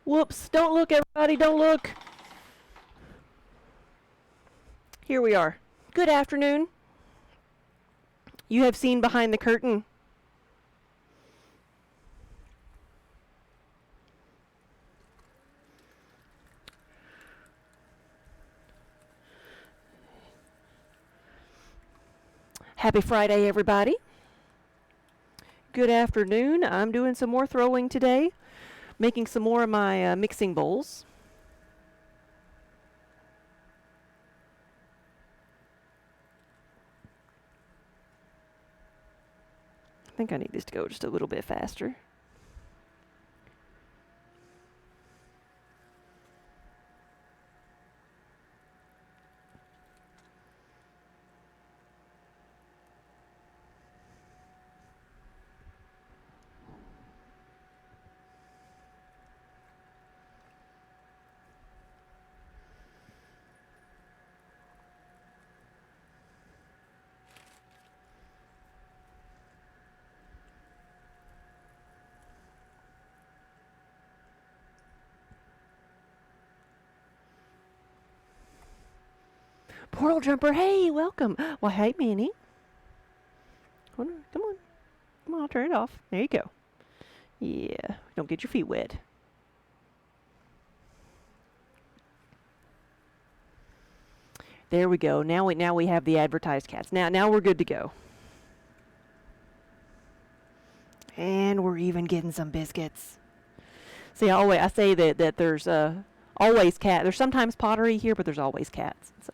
Whoops, don't look everybody, don't look. Here we are. Good afternoon. You have seen behind the curtain. Happy Friday, everybody. Good afternoon. I'm doing some more throwing today, making some more of my mixing bowls. I think I need this to go just a little bit faster. Portal Jumper, hey, welcome. Well, hey, Manny. Come on. Come on, I'll turn it off. There you go. Yeah, don't get your feet wet. There we go. Now we have the advertised cats. Now we're good to go. And we're even getting some biscuits. See, I say that there's always cat. There's sometimes pottery here, but there's always cats. So.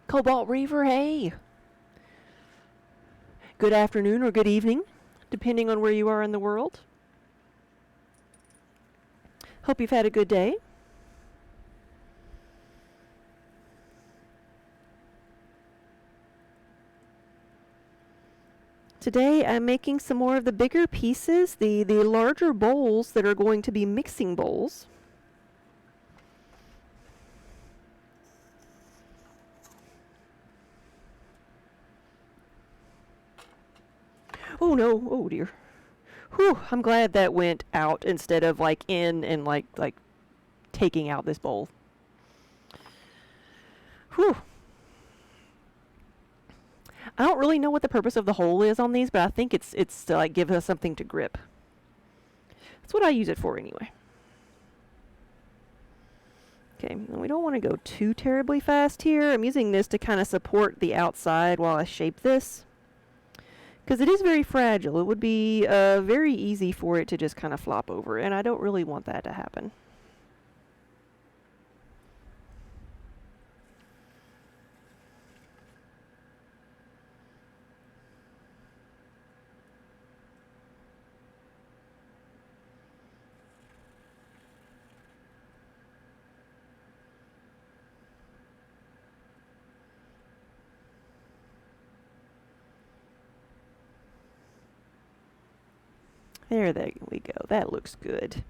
Cobalt Reaver, hey. Good afternoon or good evening, depending on where you are in the world. Hope you've had a good day. Today I'm making some more of the bigger pieces, the larger bowls that are going to be mixing bowls. Oh no, oh dear. Whew, I'm glad that went out instead of like in and like taking out this bowl. Whew. I don't really know what the purpose of the hole is on these, but I think it's to like give us something to grip. That's what I use it for anyway. Okay, and we don't want to go too terribly fast here. I'm using this to kind of support the outside while I shape this. Because it is very fragile. It would be very easy for it to just kind of flop over, and I don't really want that to happen. There we go. That looks good.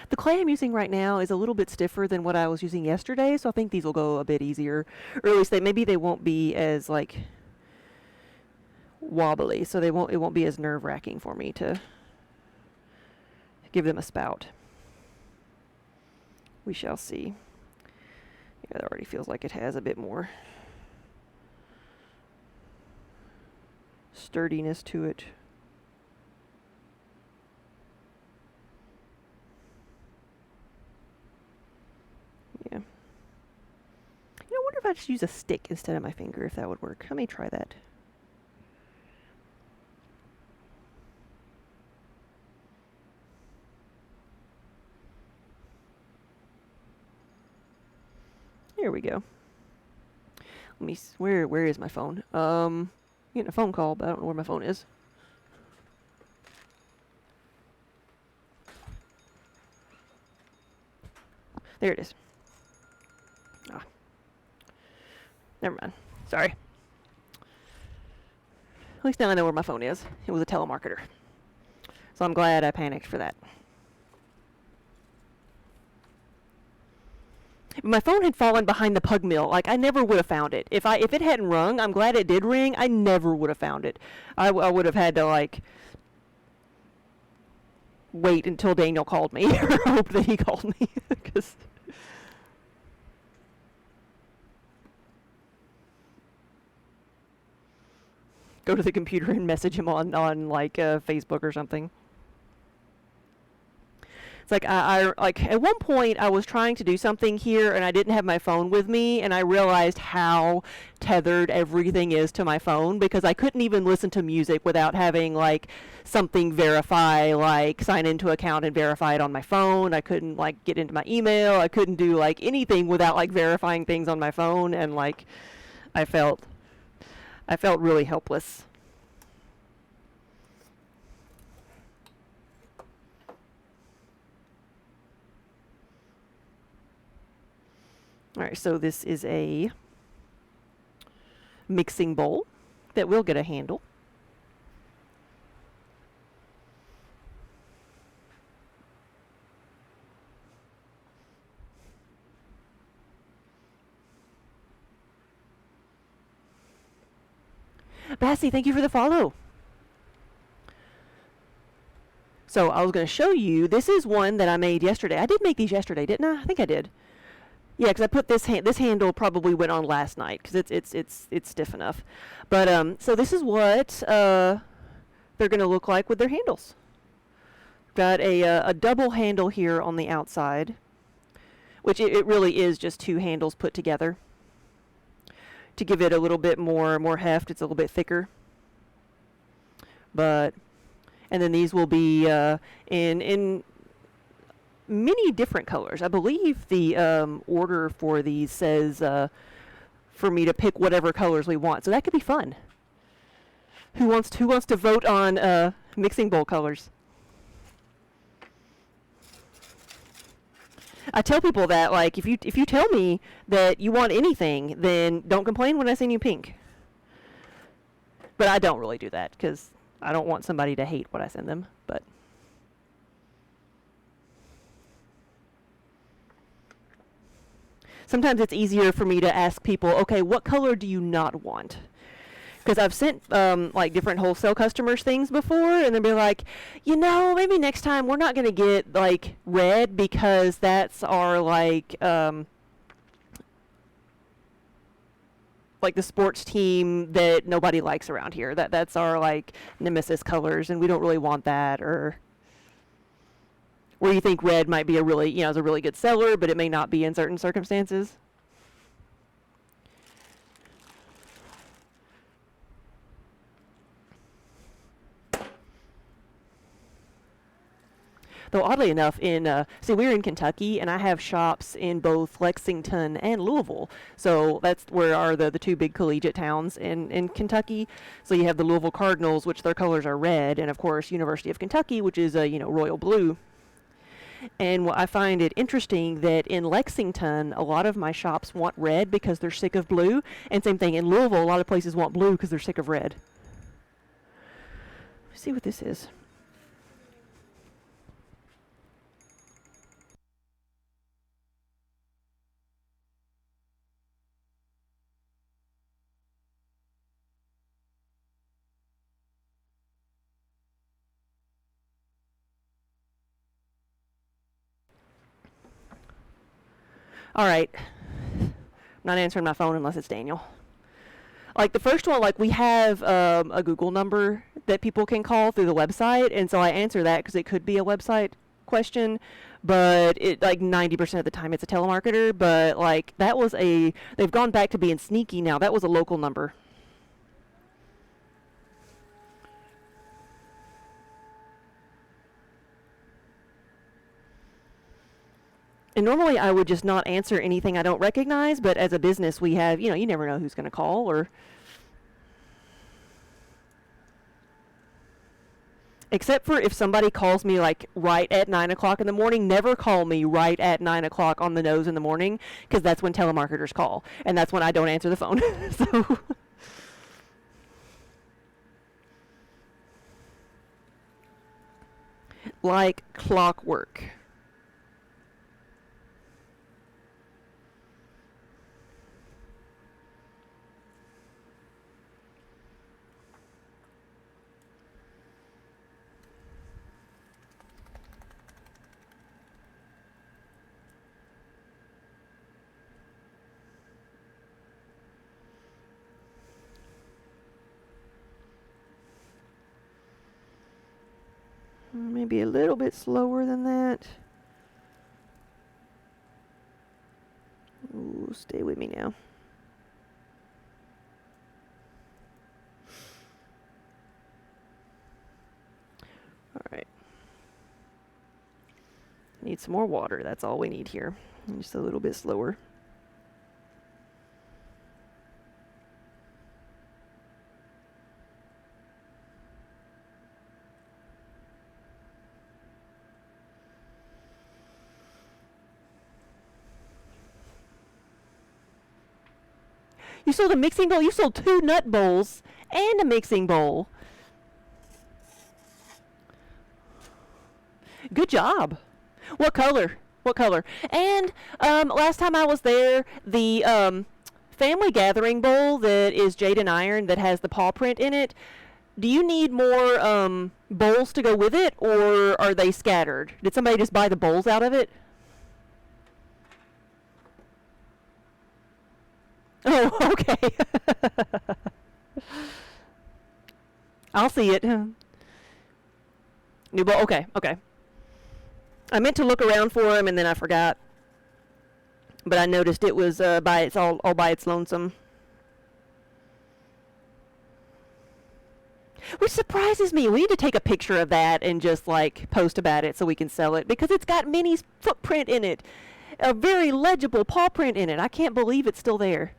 The clay I'm using right now is a little bit stiffer than what I was using yesterday, so I think these will go a bit easier. Or at least maybe they won't be as like wobbly, so it won't be as nerve-wracking for me to give them a spout. We shall see. Yeah, that already feels like it has a bit more. sturdiness to it. Yeah. I wonder if I just use a stick instead of my finger, if that would work. Let me try that. Here we go. Let me. Where is my phone? Getting a phone call, but I don't know where my phone is. There it is. Ah. Never mind. Sorry. At least now I know where my phone is. It was a telemarketer. So I'm glad I panicked for that. My phone had fallen behind the pug mill. Like, I never would have found it. If it hadn't rung, I'm glad it did ring. I never would have found it. I would have had to, like, wait until Daniel called me or hope that he called me. Because go to the computer and message him on like Facebook or something. It's like I like at one point I was trying to do something here and I didn't have my phone with me, and I realized how tethered everything is to my phone, because I couldn't even listen to music without having like something verify, like sign into account and verify it on my phone. I couldn't like get into my email. I couldn't do like anything without like verifying things on my phone, and like I felt really helpless. Alright, so this is a mixing bowl that will get a handle. Bassy, thank you for the follow. So I was going to show you, this is one that I made yesterday. I did make these yesterday, didn't I? I think I did. Yeah, because I put this handle probably went on last night because it's stiff enough. But so this is what they're going to look like with their handles. Got a double handle here on the outside, which it really is just two handles put together to give it a little bit more heft. It's a little bit thicker. And then these will be in many different colors. I believe the order for these says for me to pick whatever colors we want, so that could be fun. Who wants to vote on mixing bowl colors? I tell people that, like, if you tell me that you want anything, then don't complain when I send you pink. But I don't really do that because I don't want somebody to hate what I send them. But sometimes it's easier for me to ask people, okay, what color do you not want? Because I've sent like different wholesale customers things before, and they'll be like, maybe next time we're not going to get like red because that's our like the sports team that nobody likes around here. That's our like nemesis colors, and we don't really want that. Or where you think red might be a really is a really good seller, but it may not be in certain circumstances. Though oddly enough, we're in Kentucky, and I have shops in both Lexington and Louisville. So that's where are the two big collegiate towns in Kentucky. So you have the Louisville Cardinals, which their colors are red, and of course University of Kentucky, which is royal blue. And I find it interesting that in Lexington, a lot of my shops want red because they're sick of blue, and same thing in Louisville, a lot of places want blue because they're sick of red. Let's see what this is. All right. I'm not answering my phone unless it's Daniel. Like the first one, like we have a Google number that people can call through the website, and so I answer that because it could be a website question, but it like 90% of the time it's a telemarketer. But like that was they've gone back to being sneaky now. That was a local number. And normally I would just not answer anything I don't recognize, but as a business we have, you never know who's going to call or except for if somebody calls me like right at 9 o'clock in the morning, never call me right at 9 o'clock on the nose in the morning because that's when telemarketers call. And that's when I don't answer the phone. So like clockwork. Maybe a little bit slower than that. Ooh, stay with me now. All right. Need some more water. That's all we need here. Just a little bit slower. You sold a mixing bowl? You sold 2 nut bowls and a mixing bowl. Good job. What color? What color? And last time I was there, the family gathering bowl that is jade and iron that has the paw print in it, do you need more bowls to go with it, or are they scattered? Did somebody just buy the bowls out of it? Oh, okay. I'll see it. New bowl. Okay, okay. I meant to look around for him and then I forgot. But I noticed it was by its all by its lonesome. Which surprises me. We need to take a picture of that and just like post about it so we can sell it because it's got Minnie's footprint in it. A very legible paw print in it. I can't believe it's still there.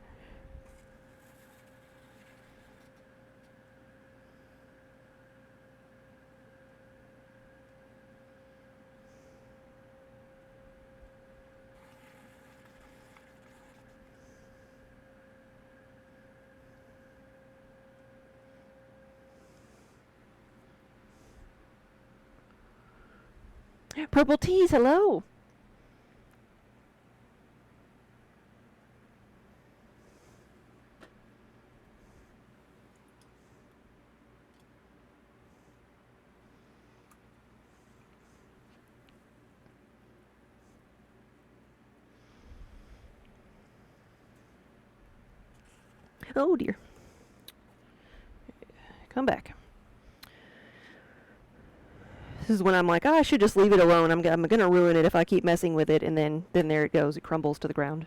Purple teas, hello. Oh dear. Come back. This is when I'm like, oh, I should just leave it alone. I'm gonna ruin it if I keep messing with it, and then there it goes. It crumbles to the ground.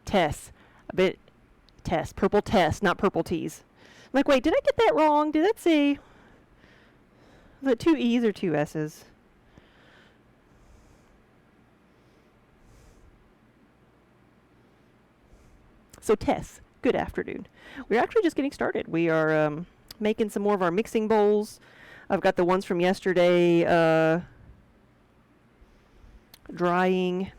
Tess, a bit. Tess, purple Tess, not purple teas. I'm like, wait, did I get that wrong? Did that say? Was it 2 E's or 2 S's? So Tess, good afternoon. We're actually just getting started. We are making some more of our mixing bowls. I've got the ones from yesterday drying.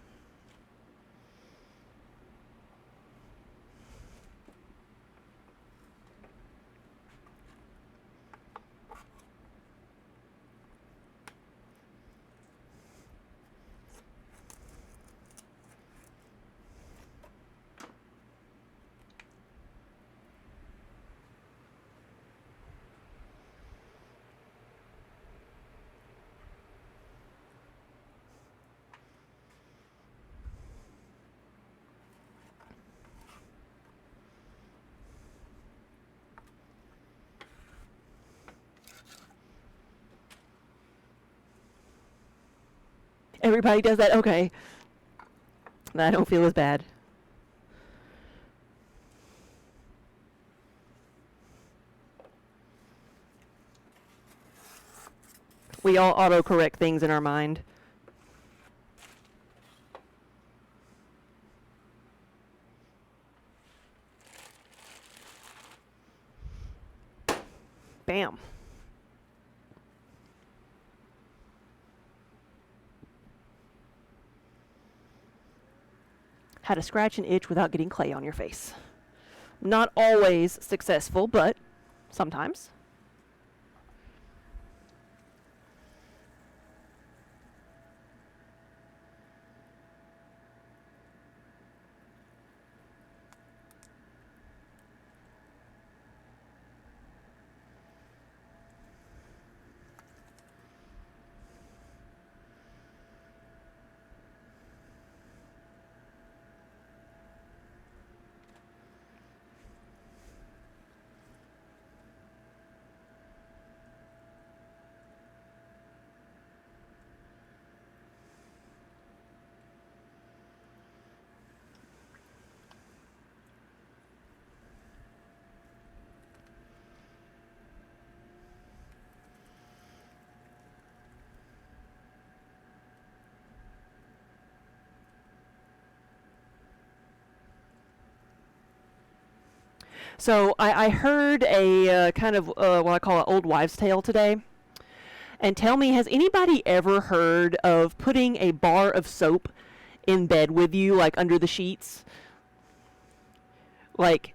Everybody does that? Okay. I don't feel as bad. We all autocorrect things in our mind. Bam. How to scratch an itch without getting clay on your face. Not always successful, but sometimes. So I heard a kind of what I call an old wives' tale today. And tell me, has anybody ever heard of putting a bar of soap in bed with you, like under the sheets? Like,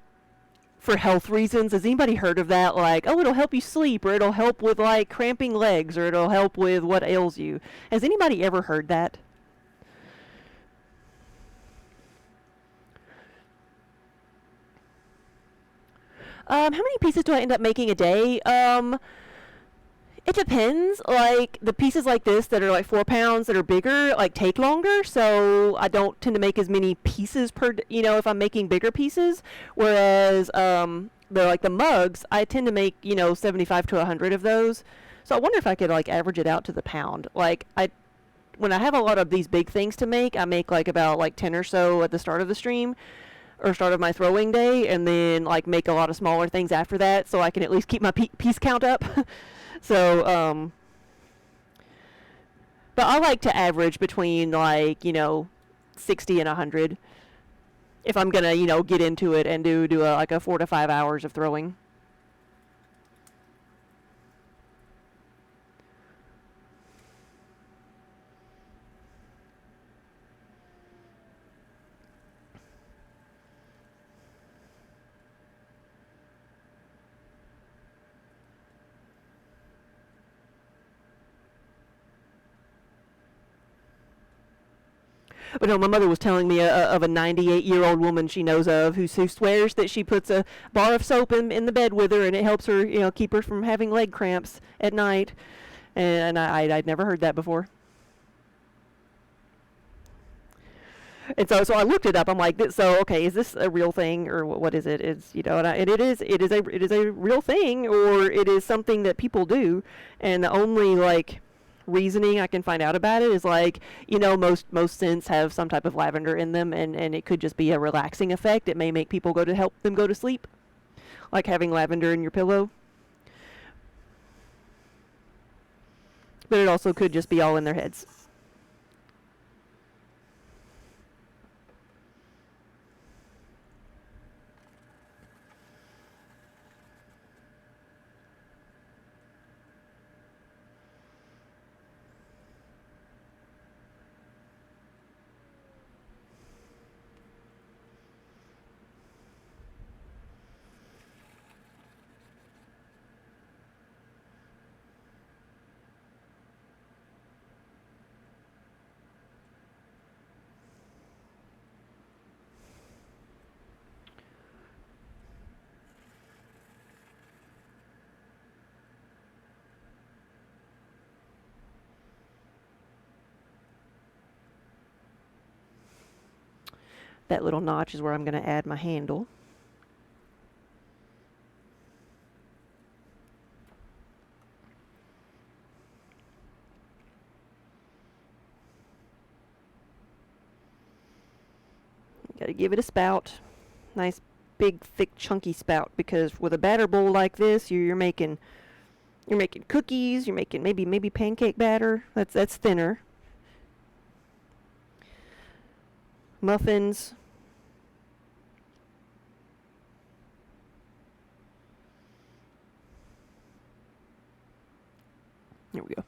for health reasons? Has anybody heard of that? Like, oh, it'll help you sleep, or it'll help with, like, cramping legs, or it'll help with what ails you. Has anybody ever heard that? How many pieces do I end up making a day? It depends. Like the pieces like this that are like 4 pounds that are bigger, like take longer. So I don't tend to make as many pieces per, if I'm making bigger pieces. Whereas the mugs, I tend to make 75 to 100 of those. So I wonder if I could like average it out to the pound. Like when I have a lot of these big things to make, I make like about like 10 or so at the start of the stream or start of my throwing day, and then like make a lot of smaller things after that, so I can at least keep my piece count up. So, but I like to average between like 60 and 100 if I'm gonna get into it and do like a 4 to 5 hours of throwing. But no, my mother was telling me of a 98-year-old woman she knows of who swears that she puts a bar of soap in the bed with her, and it helps her, keep her from having leg cramps at night. And I'd never heard that before. And so I looked it up. I'm like, so okay, is this a real thing or what is it? It's and it is a real thing, or it is something that people do, and the only like reasoning I can find out about it is like most scents have some type of lavender in them, and it could just be a relaxing effect. It may make people help them go to sleep, like having lavender in your pillow. But it also could just be all in their heads. That little notch is where I'm going to add my handle. gotta give it a spout. Nice big thick chunky spout, because with a batter bowl like this, you're making cookies, you're making maybe pancake batter. That's thinner. Muffins. There we go.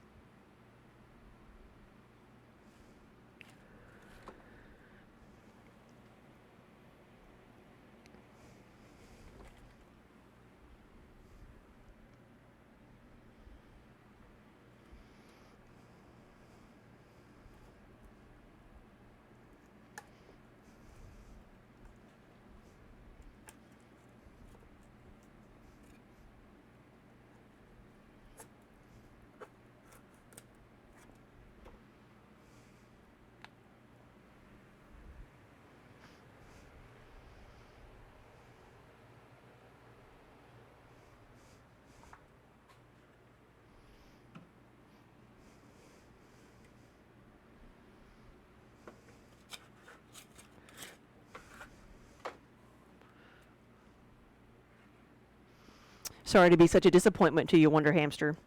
Sorry to be such a disappointment to you, Wonder Hamster.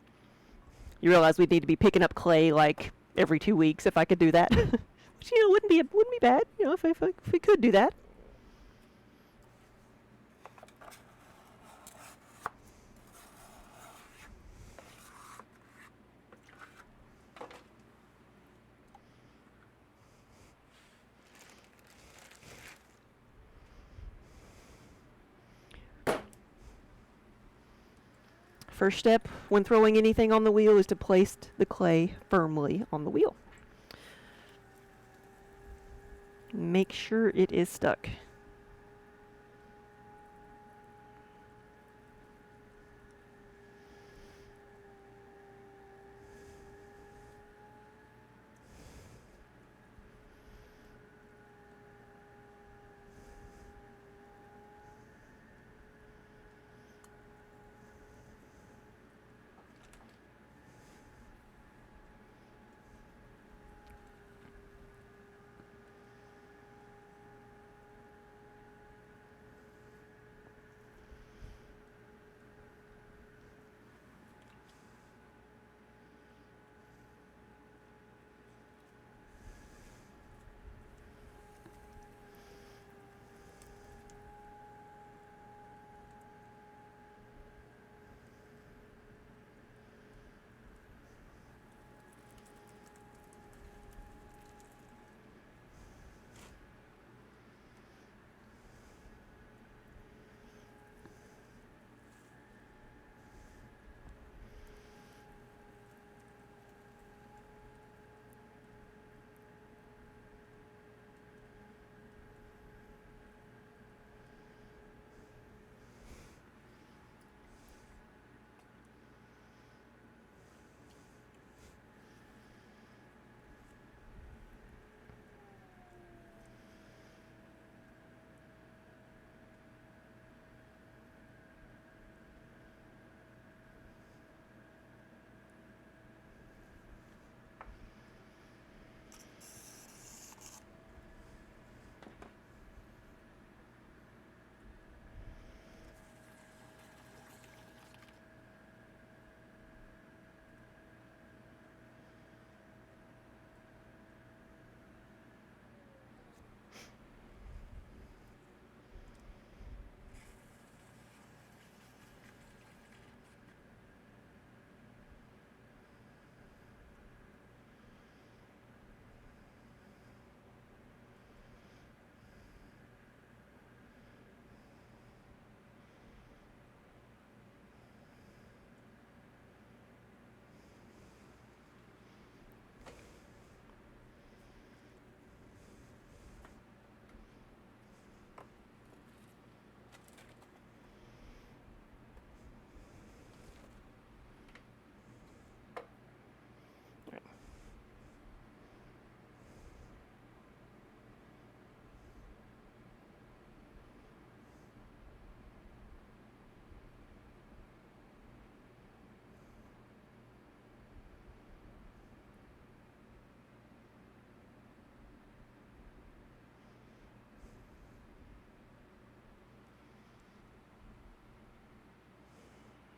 You realize we'd need to be picking up clay like every 2 weeks if I could do that. Which, wouldn't be bad, if we could do that. First step when throwing anything on the wheel is to place the clay firmly on the wheel. Make sure it is stuck.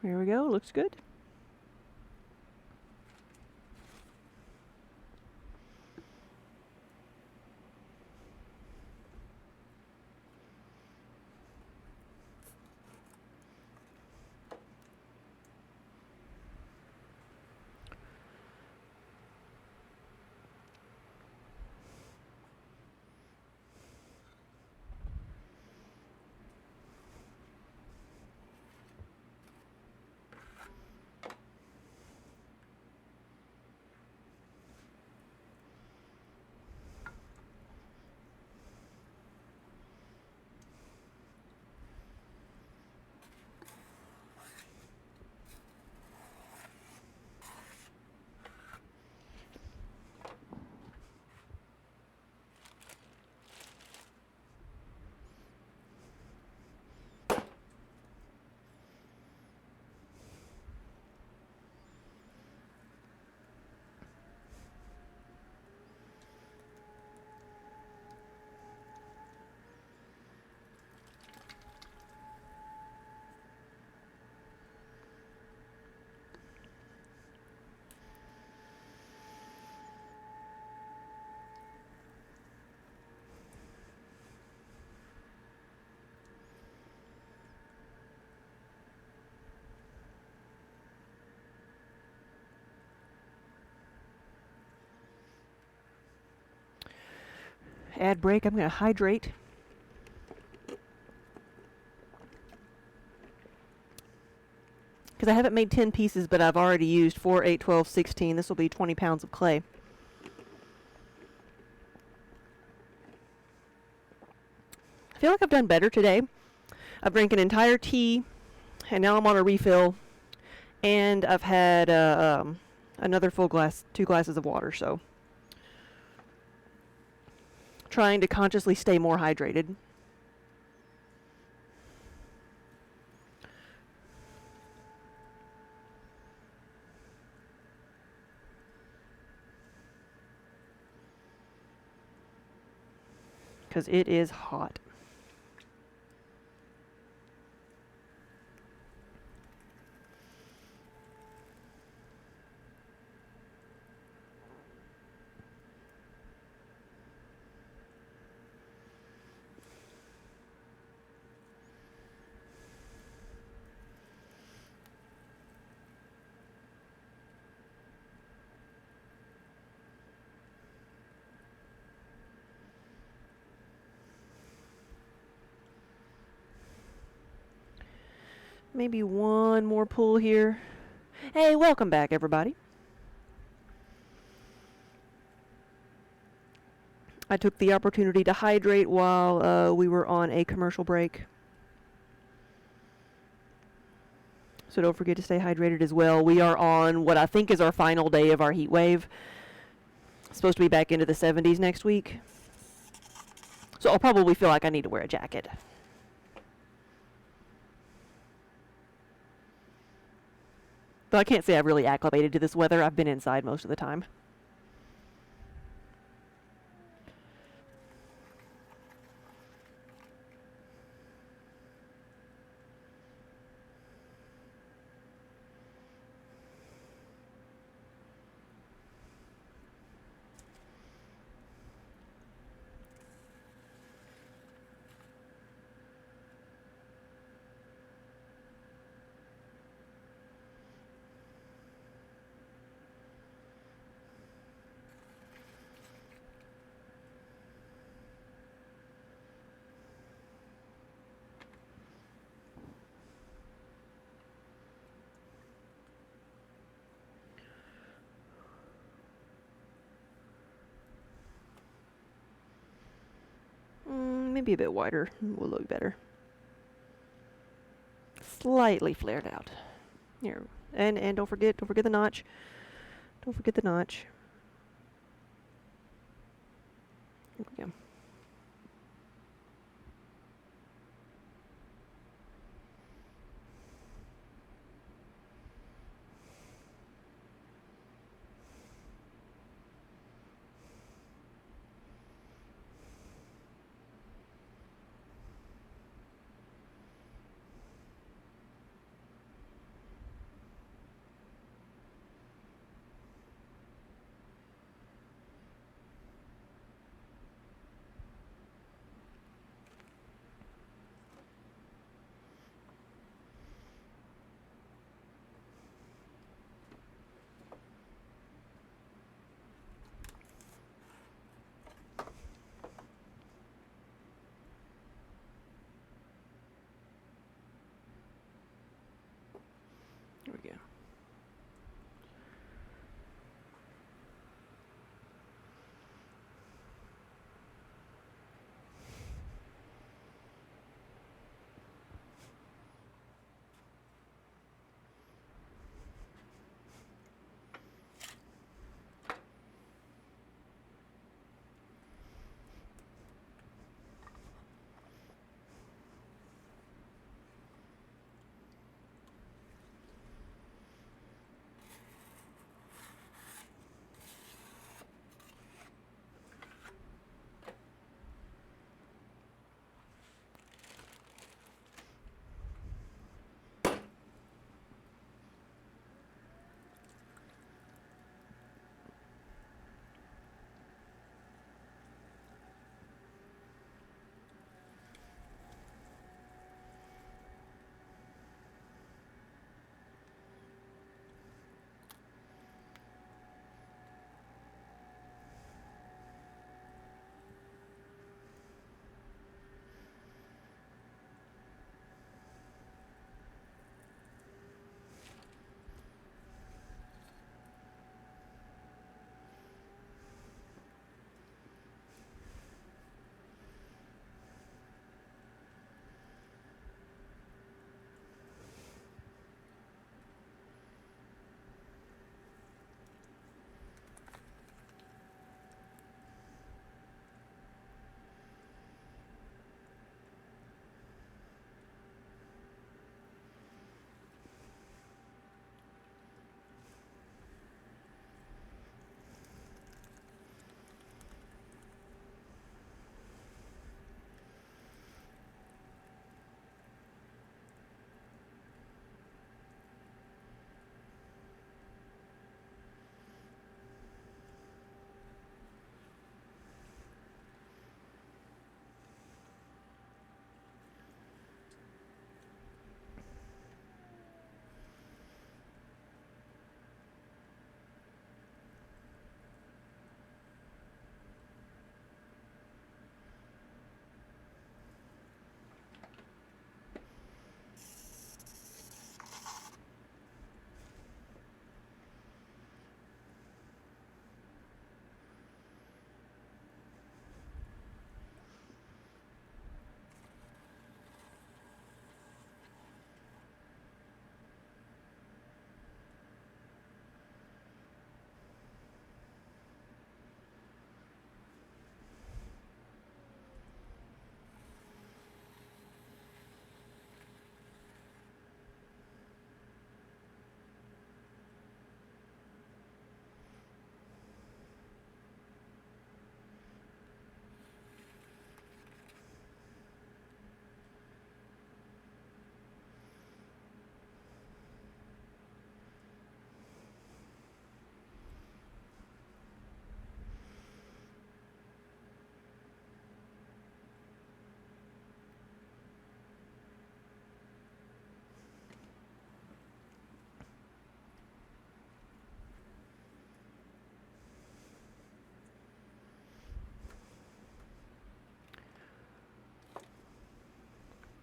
There we go. Looks good. Ad break. I'm going to hydrate. Because I haven't made 10 pieces, but I've already used 4, 8, 12, 16. This will be 20 pounds of clay. I feel like I've done better today. I've drank an entire tea, and now I'm on a refill. And I've had another full glass, 2 glasses of water, so trying to consciously stay more hydrated. Because it is hot. Maybe one more pull here. Hey, welcome back, everybody. I took the opportunity to hydrate while we were on a commercial break. So don't forget to stay hydrated as well. We are on what I think is our final day of our heat wave. It's supposed to be back into the 70s next week. So I'll probably feel like I need to wear a jacket. But I can't say I've really acclimated to this weather. I've been inside most of the time. Maybe a bit wider will look better. Slightly flared out. Here, and don't forget the notch. Don't forget the notch. Here we go.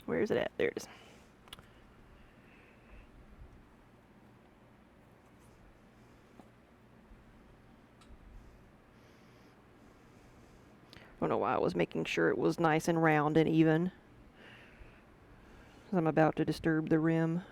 Where is it at? There it is. I don't know why I was making sure it was nice and round and even. I'm about to disturb the rim.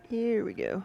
Here we go.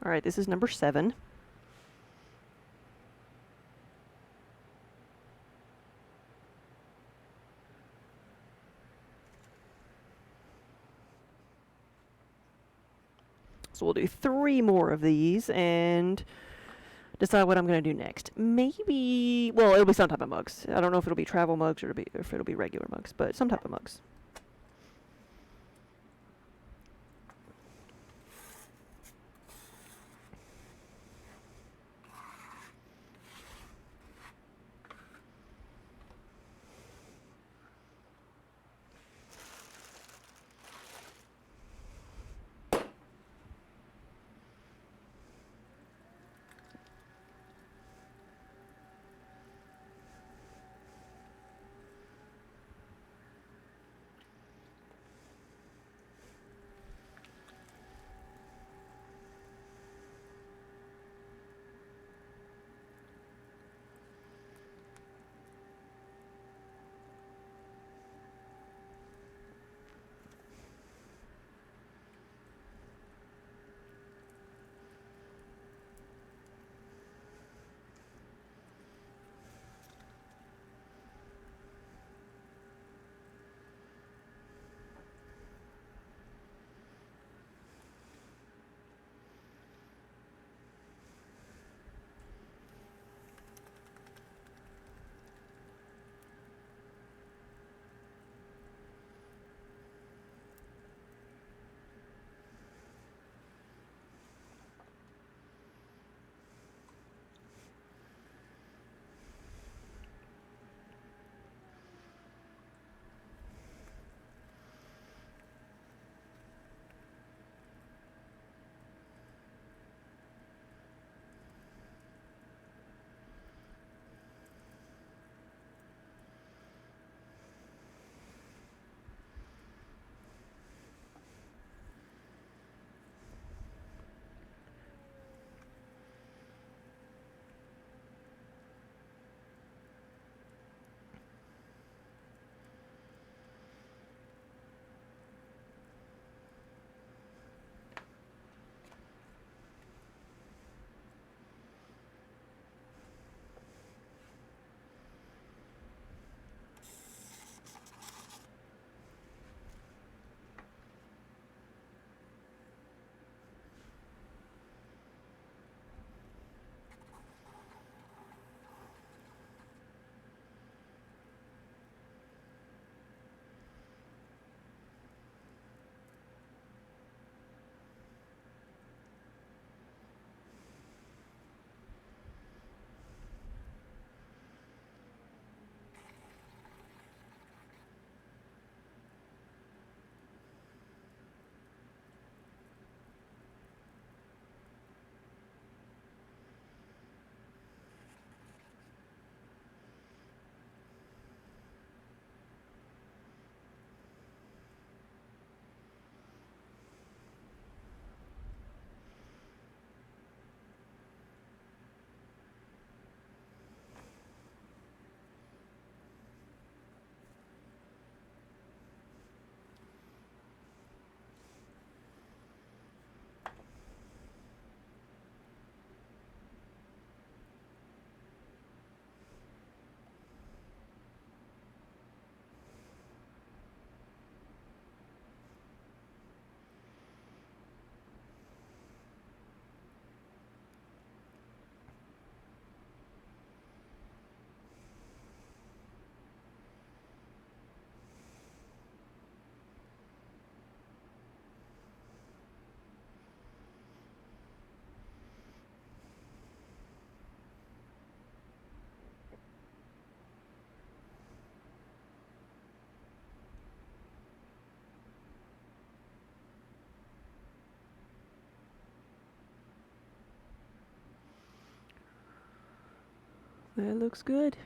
All right, this is number 7. So we'll do 3 more of these and decide what I'm going to do next. Maybe, well, it'll be some type of mugs. I don't know if it'll be travel mugs or if it'll be regular mugs, but some type of mugs. That looks good.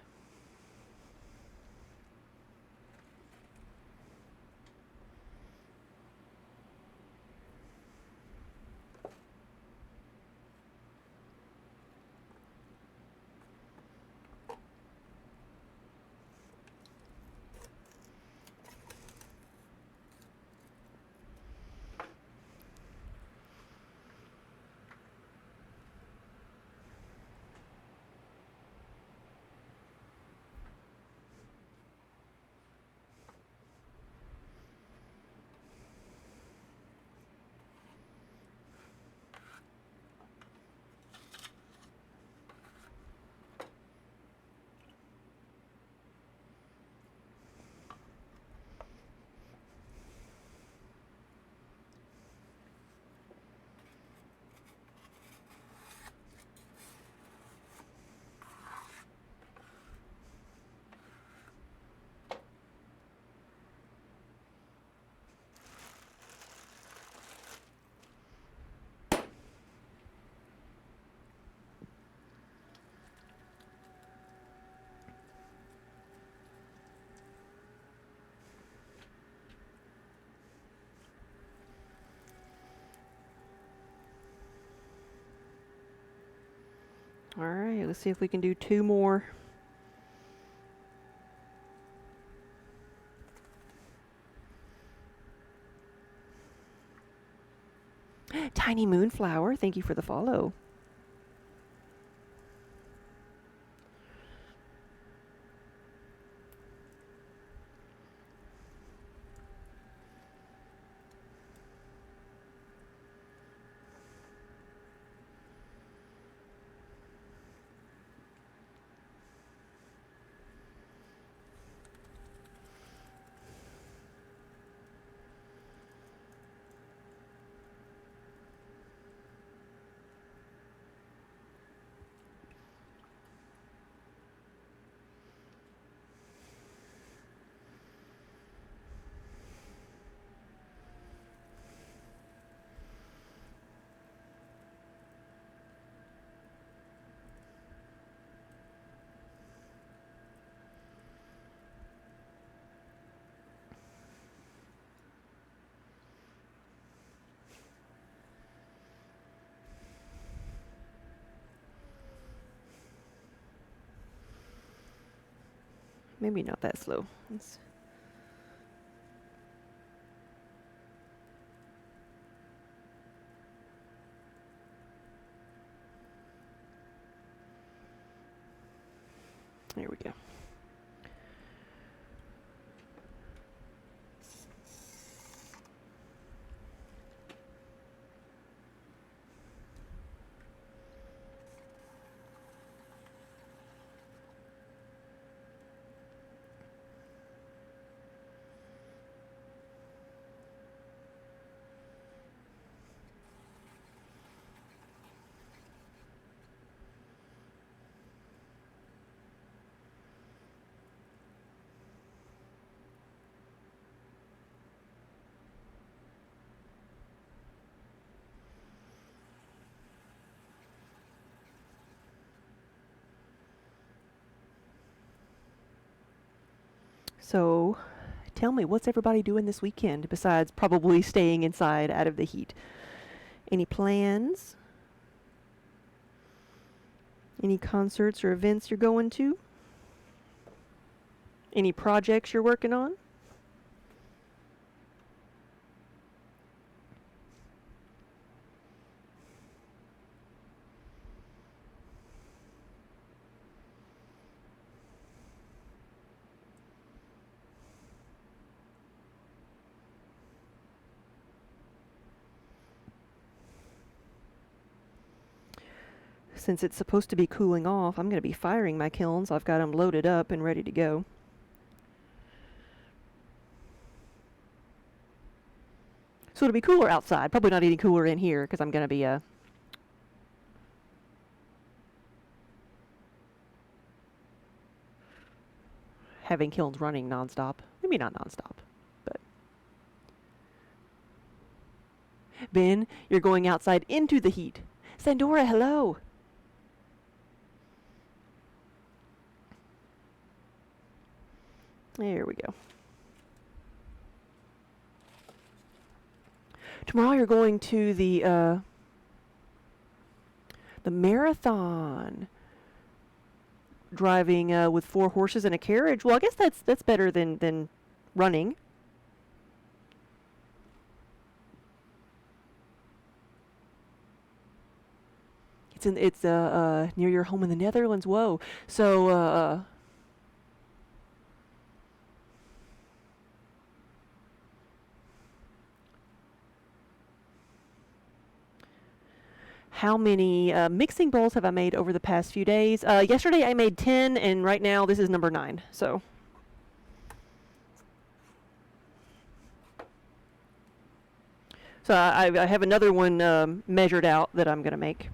Alright, let's see if we can do 2 more. Tiny Moonflower, thank you for the follow. Maybe not that slow. There we go. So, tell me, what's everybody doing this weekend besides probably staying inside out of the heat? Any plans? Any concerts or events you're going to? Any projects you're working on? Since it's supposed to be cooling off, I'm going to be firing my kilns. I've got them loaded up and ready to go. So it'll be cooler outside. Probably not any cooler in here because I'm going to be having kilns running nonstop. Maybe not nonstop, but Ben, you're going outside into the heat. Sandora, hello. There we go. Tomorrow you're going to the marathon. Driving with 4 horses and a carriage. Well, I guess that's better than running. It's near your home in the Netherlands. Whoa. So how many mixing bowls have I made over the past few days? Yesterday I made 10, and right now this is number 9. So I have another one measured out that I'm going to make.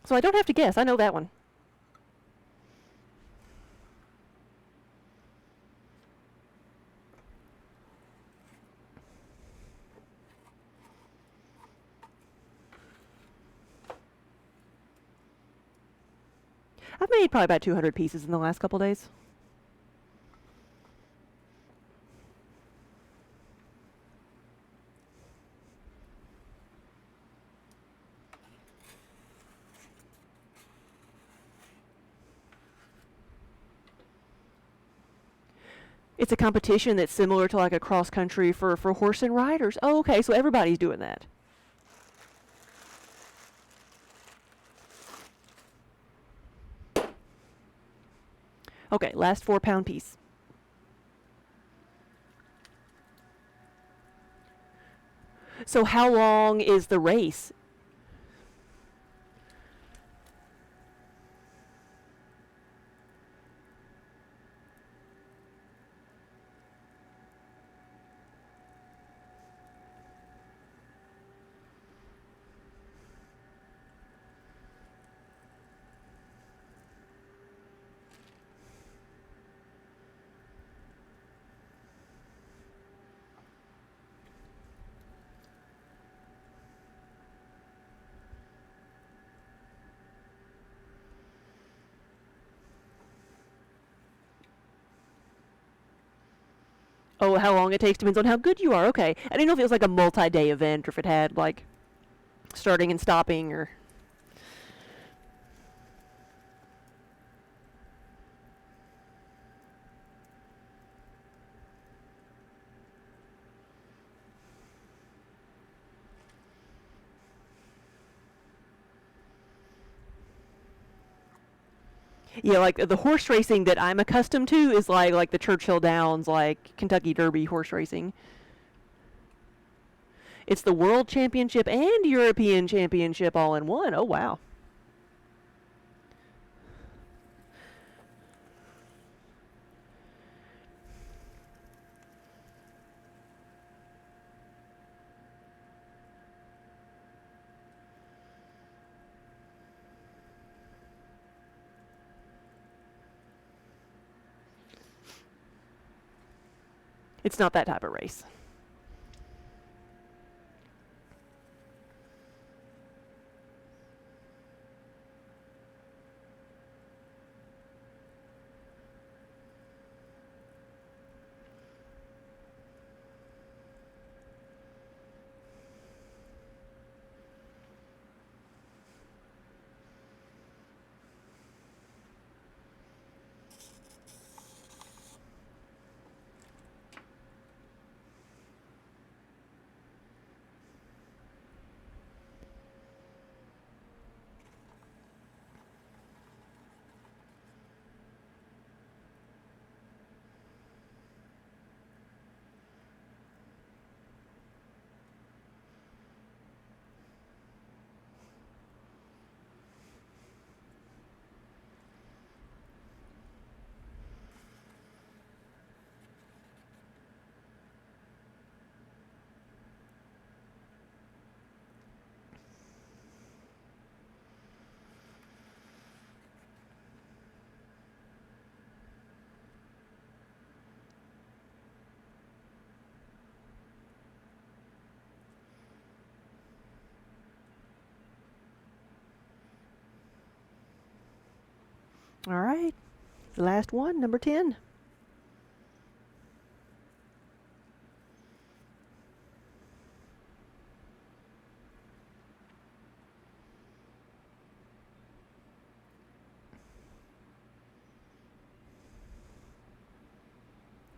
So I don't have to guess. I know that one. I've made probably about 200 pieces in the last couple days. It's a competition that's similar to like a cross country for horse and riders. Oh, okay, so everybody's doing that. Okay, last 4-pound piece. So how long is the race? Oh, how long it takes depends on how good you are. Okay. I didn't know if it was like a multi-day event or if it had like starting and stopping or... Yeah, like the horse racing that I'm accustomed to is like the Churchill Downs, like Kentucky Derby horse racing. It's the World Championship and European Championship all in one. Oh, wow. It's not that type of race. All right. The last one, number 10.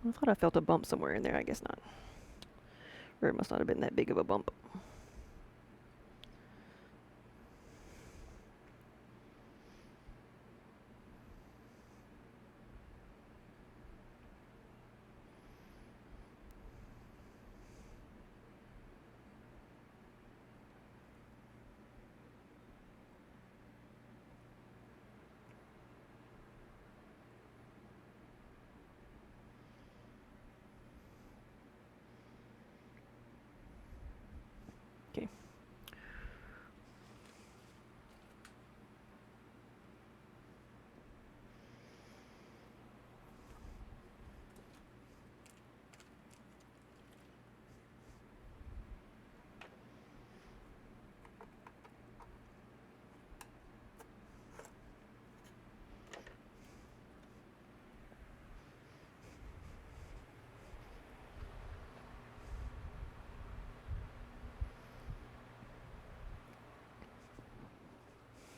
I thought I felt a bump somewhere in there. I guess not. Or it must not have been that big of a bump. Okay.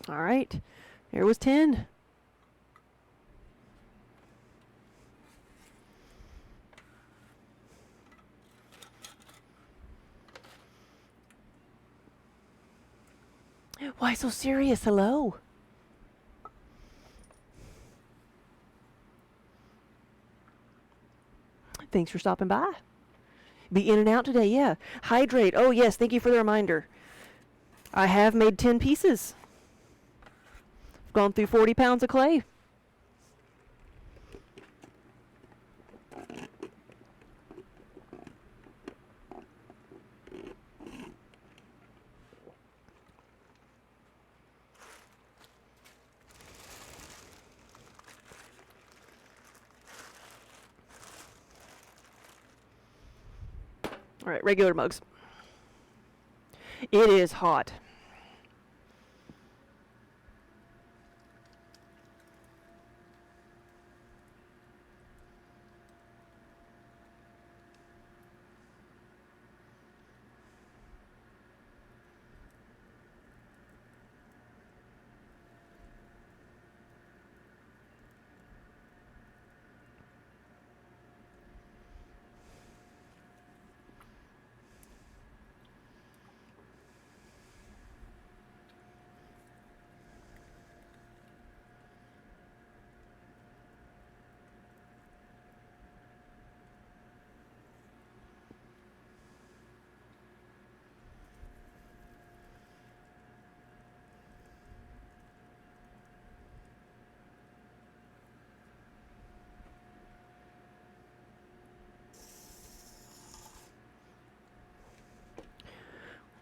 All right. There was 10. Why so serious? Hello? Thanks for stopping by. Be in and out today, yeah. Hydrate. Oh, yes, thank you for the reminder. I have made 10 pieces. I've gone through 40 pounds of clay. All right, regular mugs. It is hot.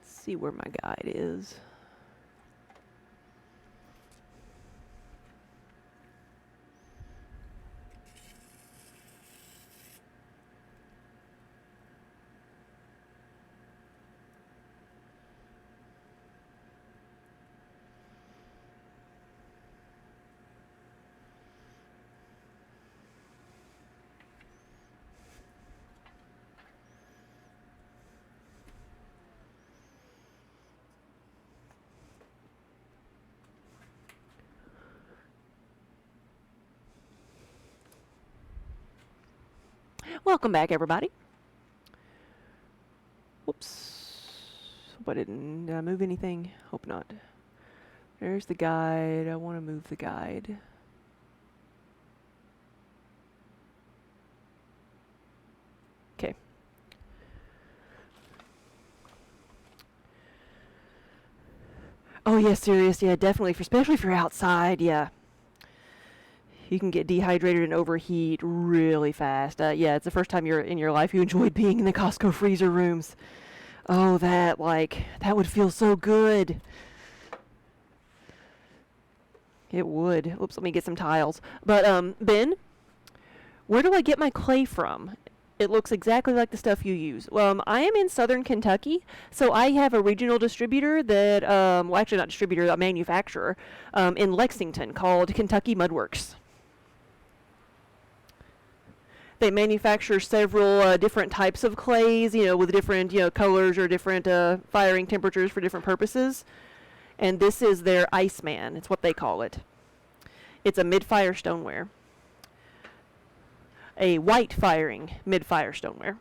Let's see where my guide is. Welcome back, everybody. Whoops. Hope I didn't move anything. Hope not. There's the guide. I want to move the guide. Okay. Oh, yeah, serious. Yeah, definitely. Especially if you're outside, yeah. You can get dehydrated and overheat really fast. Yeah, it's the first time you're in your life you enjoyed being in the Costco freezer rooms. Oh, that would feel so good. It would. Oops, let me get some tiles. But, Ben, where do I get my clay from? It looks exactly like the stuff you use. I am in southern Kentucky, so I have a regional distributor that, well, actually not distributor, a manufacturer, in Lexington called Kentucky Mudworks. They manufacture several different types of clays, with different, colors or different firing temperatures for different purposes. And this is their Iceman. It's what they call it. It's a mid-fire stoneware. A white firing mid-fire stoneware.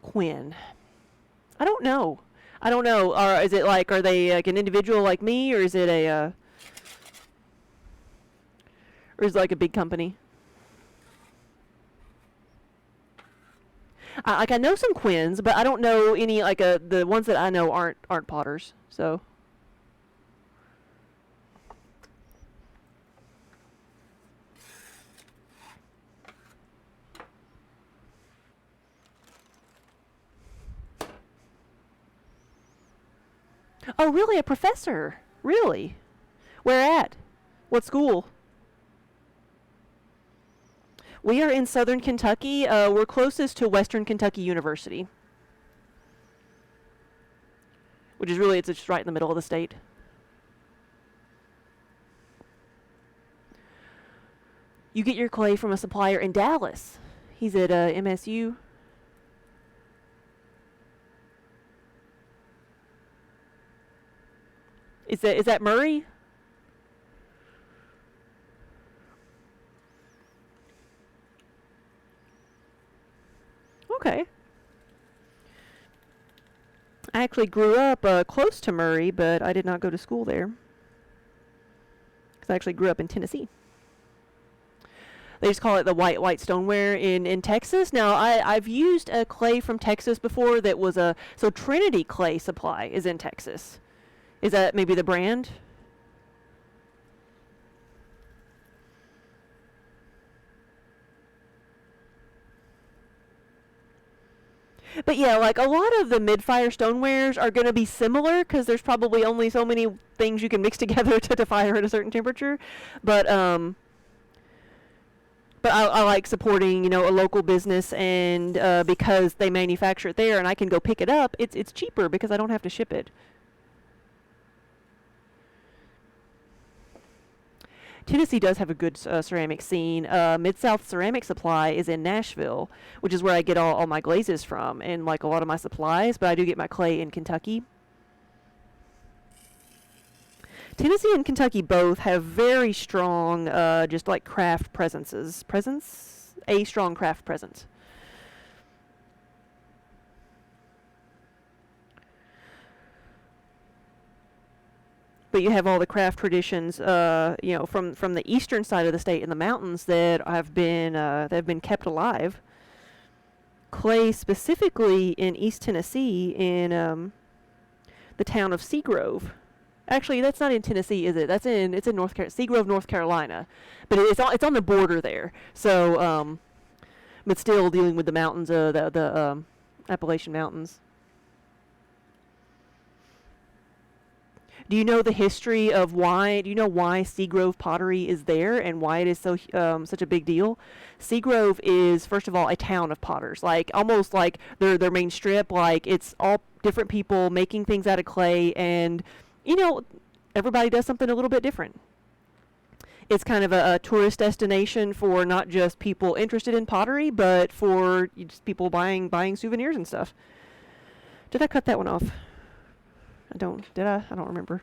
Quinn. I don't know. Or is it are they like an individual like me, or is it or is it like a big company? I know some Quinns, but I don't know any the ones that I know aren't Potters. So. Oh, really? A professor? Really? Where at? What school? We are in southern Kentucky. We're closest to Western Kentucky University, which is really, it's just right in the middle of the state. You get your clay from a supplier in Dallas. He's at MSU. Is that Murray? actually grew up close to Murray, but I did not go to school there. Because I actually grew up in Tennessee. They just call it the white stoneware in Texas. Now, I've used a clay from Texas before that was so Trinity Clay Supply is in Texas. Is that maybe the brand? But yeah, like a lot of the mid-fire stonewares are going to be similar because there's probably only so many things you can mix together to fire at a certain temperature. But I like supporting, a local business, and because they manufacture it there and I can go pick it up, it's cheaper because I don't have to ship it. Tennessee does have a good ceramic scene. Mid-South Ceramic Supply is in Nashville, which is where I get all my glazes from and like a lot of my supplies, but I do get my clay in Kentucky. Tennessee and Kentucky both have very strong, just like craft presences. A strong craft presence. But you have all the craft traditions, from the eastern side of the state in the mountains that have been kept alive. Clay specifically in East Tennessee, in the town of Seagrove. Actually, that's not in Tennessee, is it? It's in Seagrove, North Carolina, but it's on the border there. So, but still dealing with the mountains, the Appalachian Mountains. Do you know the history of why? Do you know why Seagrove pottery is there and why it is so such a big deal? Seagrove is, first of all, a town of potters, like almost like their main strip. Like it's all different people making things out of clay, and everybody does something a little bit different. It's kind of a tourist destination for not just people interested in pottery, but for just people buying souvenirs and stuff. Did I cut that one off? Did I? I don't remember.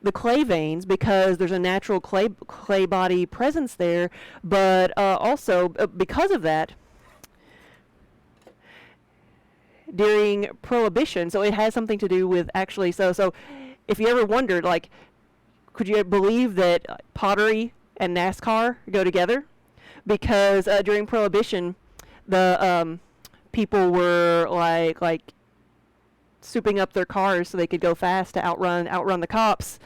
The clay veins, because there's a natural clay body presence there, but also because of that, during Prohibition, so it has something to do with actually, so if you ever wondered, like, could you believe that pottery and NASCAR go together? Because during Prohibition, the people were like souping up their cars so they could go fast to outrun the cops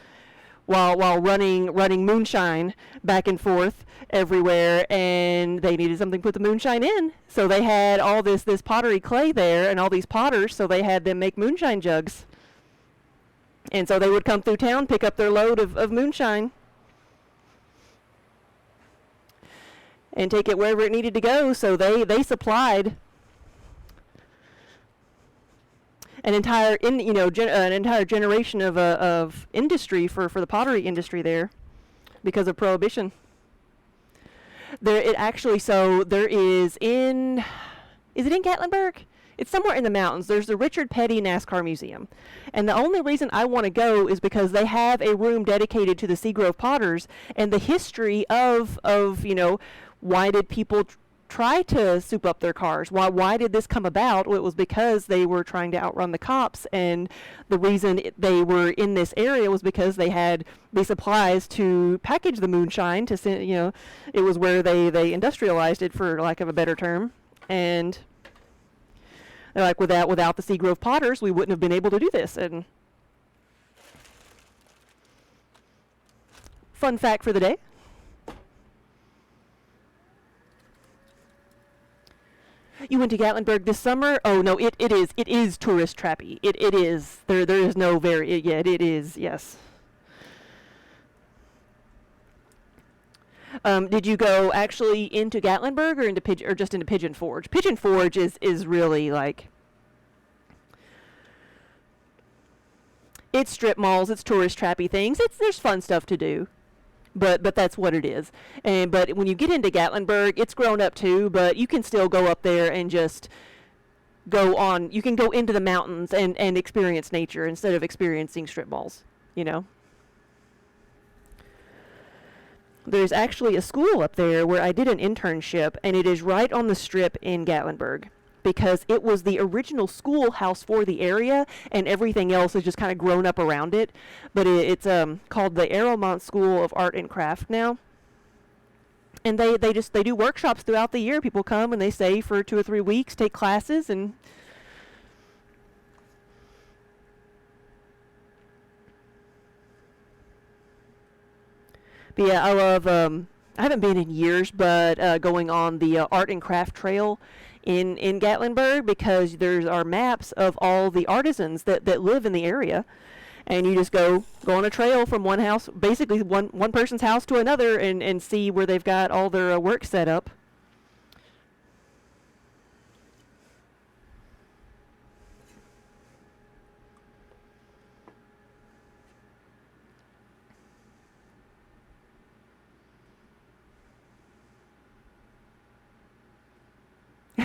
while running moonshine back and forth everywhere, and they needed something to put the moonshine in. So they had all this pottery clay there and all these potters, so they had them make moonshine jugs. And so they would come through town, pick up their load of moonshine, and take it wherever it needed to go. So they supplied an entire an entire generation of industry for the pottery industry there because of Prohibition. There is it in Gatlinburg? It's somewhere in the mountains. There's the Richard Petty NASCAR Museum. And the only reason I want to go is because they have a room dedicated to the Seagrove Potters and the history of why did people try to soup up their cars? Why did this come about? Well, it was because they were trying to outrun the cops, and the reason they were in this area was because they had the supplies to package the moonshine to send, it was where they industrialized it, for lack of a better term. And they're like, without the Seagrove Potters, we wouldn't have been able to do this. And fun fact for the day. You went to Gatlinburg this summer? Oh no, it is tourist trappy. It is. There is no it is, yes. Did you go actually into Gatlinburg or just into Pigeon Forge? Pigeon Forge is really like, it's strip malls, it's tourist trappy things. There's fun stuff to do. But that's what it is. But when you get into Gatlinburg, it's grown up too, but you can still go up there and just go on. You can go into the mountains and experience nature instead of experiencing strip malls, There's actually a school up there where I did an internship, and it is right on the strip in Gatlinburg. because it was the original schoolhouse for the area, and everything else has just kind of grown up around it. But it's called the Arrowmont School of Art and Craft now. And they do workshops throughout the year. People come and they stay for 2 or 3 weeks, take classes, and but yeah, I love. I haven't been in years, but going on the art and craft trail in Gatlinburg, because there's our maps of all the artisans that live in the area, and you just go on a trail from one house, basically one person's house to another, and see where they've got all their work set up.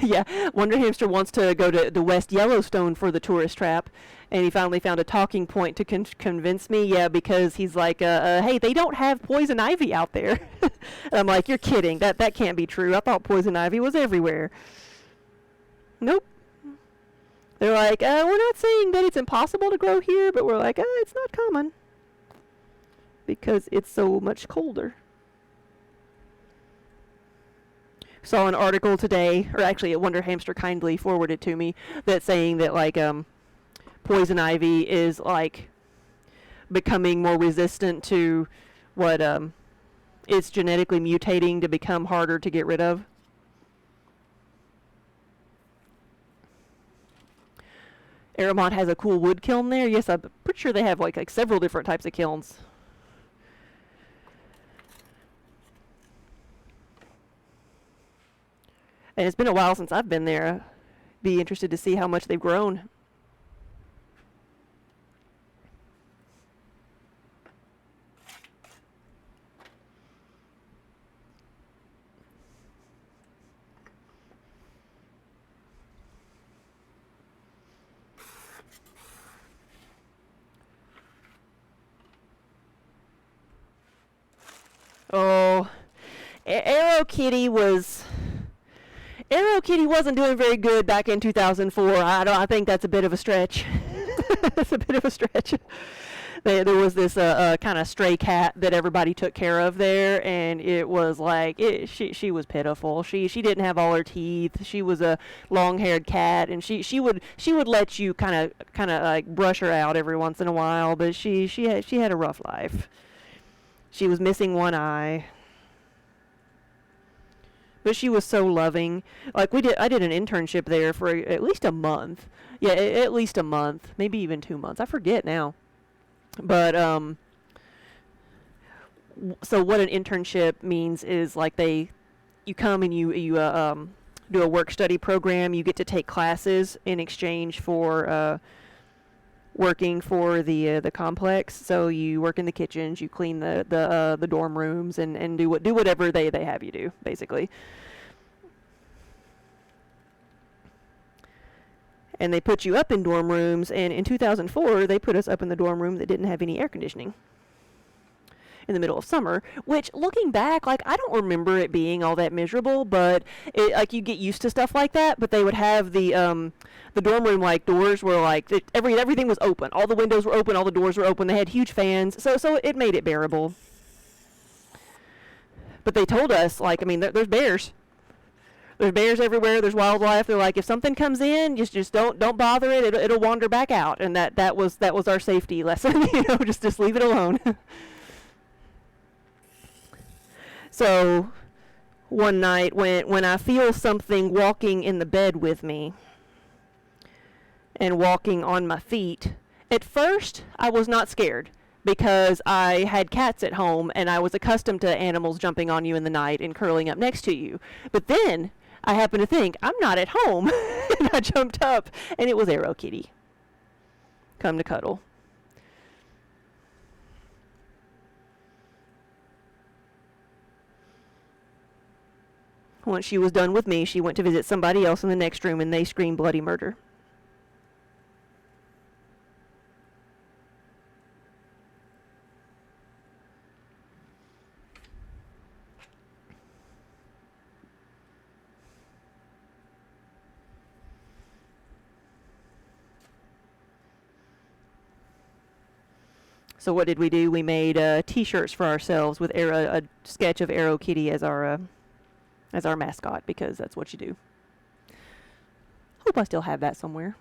Yeah, Wonder Hamster wants to go to the West Yellowstone for the tourist trap, and he finally found a talking point to convince me. Yeah, because he's like, hey, they don't have poison ivy out there. And I'm like, you're kidding. That can't be true. I thought poison ivy was everywhere. Nope. They're like, we're not saying that it's impossible to grow here, but we're like, it's not common because it's so much colder. Saw an article today, or actually a Wonder Hamster kindly forwarded to me, that's saying that like poison ivy is like becoming more resistant to what it's genetically mutating to become harder to get rid of. Arrowmont has a cool wood kiln there. Yes, I'm pretty sure they have like several different types of kilns. And it's been a while since I've been there. Be interested to see how much they've grown. Oh, Arrow Kitty wasn't doing very good back in 2004. I think that's a bit of a stretch. That's a bit of a stretch. There was this kind of stray cat that everybody took care of there, and it was like she was pitiful. She didn't have all her teeth. She was a long-haired cat, and she would let you kind of like brush her out every once in a while, but she had a rough life. She was missing one eye. But she was so loving. Like I did an internship there for at least a month. Yeah, at least a month, maybe even 2 months. I forget now. But so what an internship means is like you come and you do a work study program. You get to take classes in exchange for working for the complex. So you work in the kitchens, you clean the dorm rooms, and do whatever they have you do, basically. And they put you up in dorm rooms, and in 2004 they put us up in the dorm room that didn't have any air conditioning in the middle of summer, which looking back, like I don't remember it being all that miserable, but like you get used to stuff like that. But they would have the dorm room like doors were like everything was open, all the windows were open, all the doors were open. They had huge fans, so it made it bearable. But they told us, like, I mean, there's bears. There's bears everywhere. There's wildlife. They're like, if something comes in, just don't bother it. It'll wander back out. And that was our safety lesson. Just leave it alone. So one night when I feel something walking in the bed with me and walking on my feet, at first I was not scared because I had cats at home and I was accustomed to animals jumping on you in the night and curling up next to you. But then I happened to think, I'm not at home. And I jumped up and it was Arrow Kitty. Come to cuddle. Once she was done with me, she went to visit somebody else in the next room, and they screamed bloody murder. So what did we do? We made T-shirts for ourselves with a sketch of Arrow Kitty as our mascot, because that's what you do. Hope I still have that somewhere.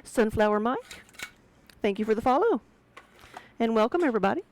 Sunflower Mike, thank you for the follow. And welcome, everybody.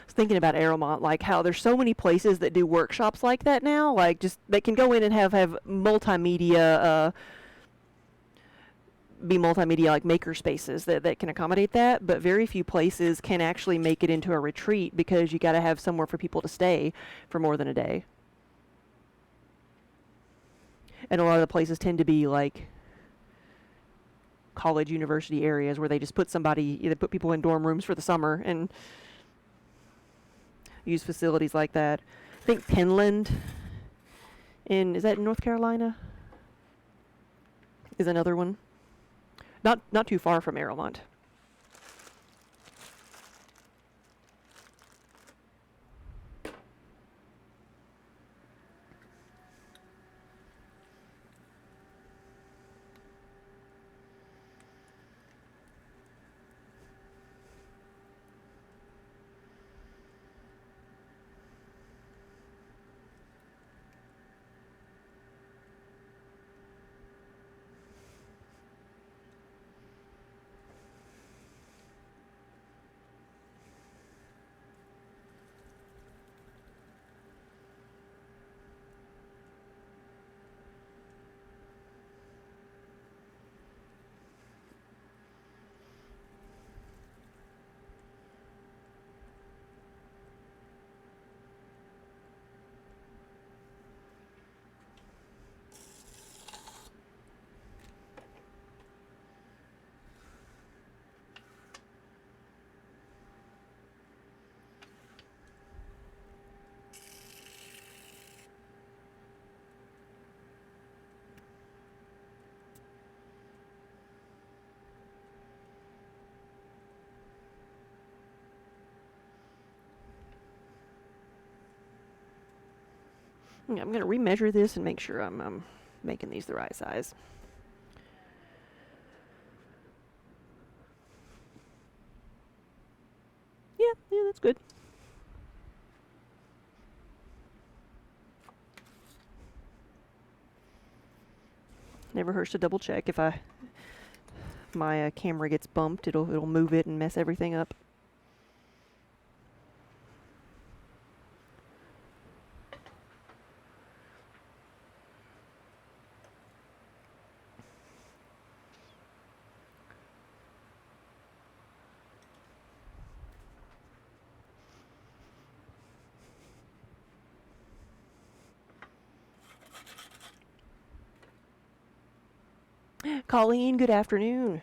Thinking about Aeromont, like how there's so many places that do workshops like that now, like just they can go in and have multimedia be multimedia like maker spaces that can accommodate that, but very few places can actually make it into a retreat because you got to have somewhere for people to stay for more than a day. And a lot of the places tend to be like college university areas where they just put people in dorm rooms for the summer and use facilities like that. I think Penland is that in North Carolina? Is another one. Not too far from Aeromont. I'm going to remeasure this and make sure I'm making these the right size. Yeah, that's good. Never hurts to double check. If my camera gets bumped, it'll move it and mess everything up. Colleen, good afternoon.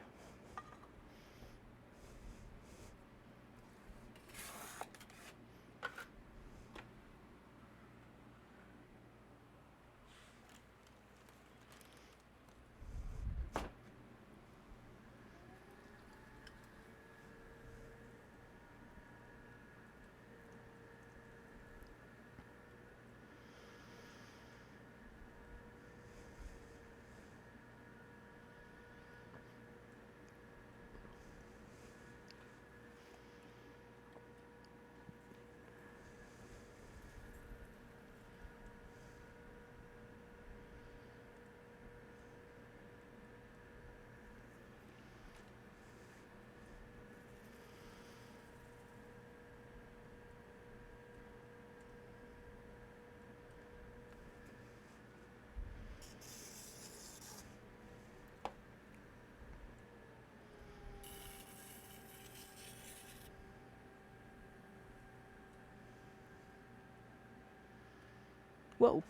Whoa.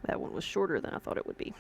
That one was shorter than I thought it would be.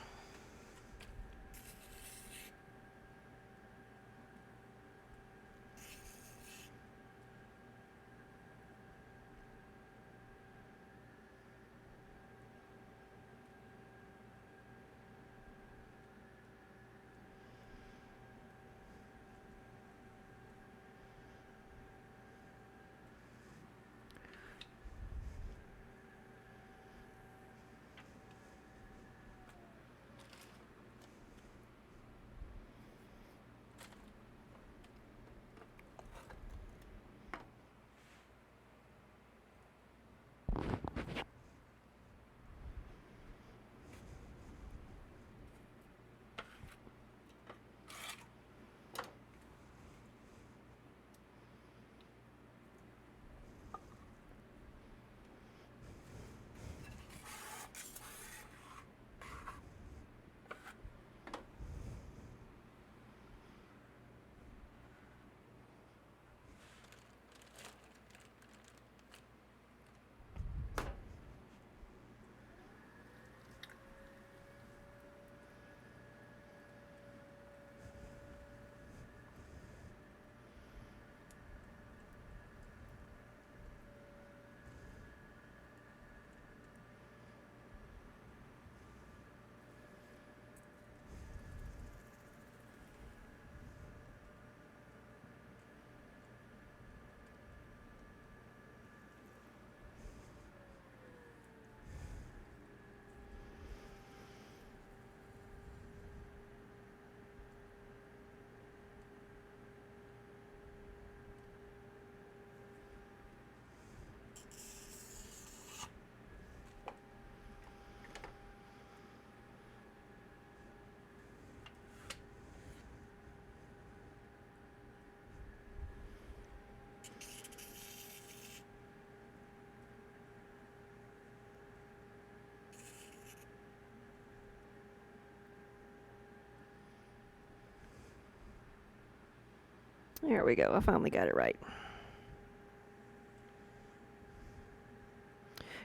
There we go. I finally got it right.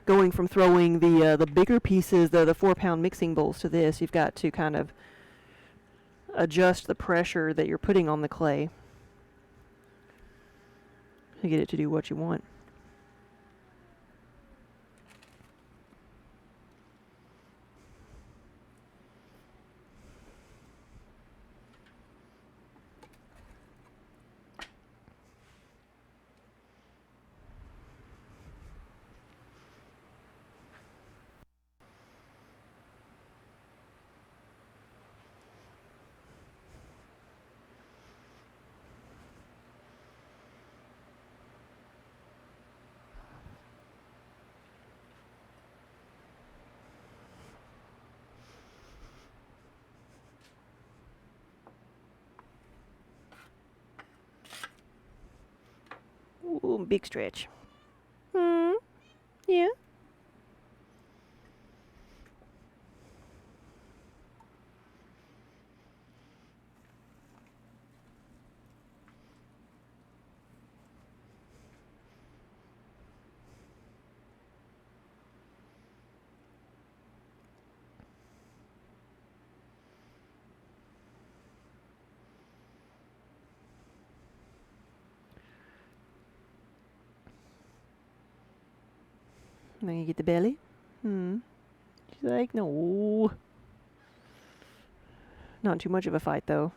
Going from throwing the bigger pieces, the 4-pound mixing bowls, to this, you've got to kind of adjust the pressure that you're putting on the clay to get it to do what you want. Big stretch. Yeah. And then you get the belly. She's like, no. Not too much of a fight, though.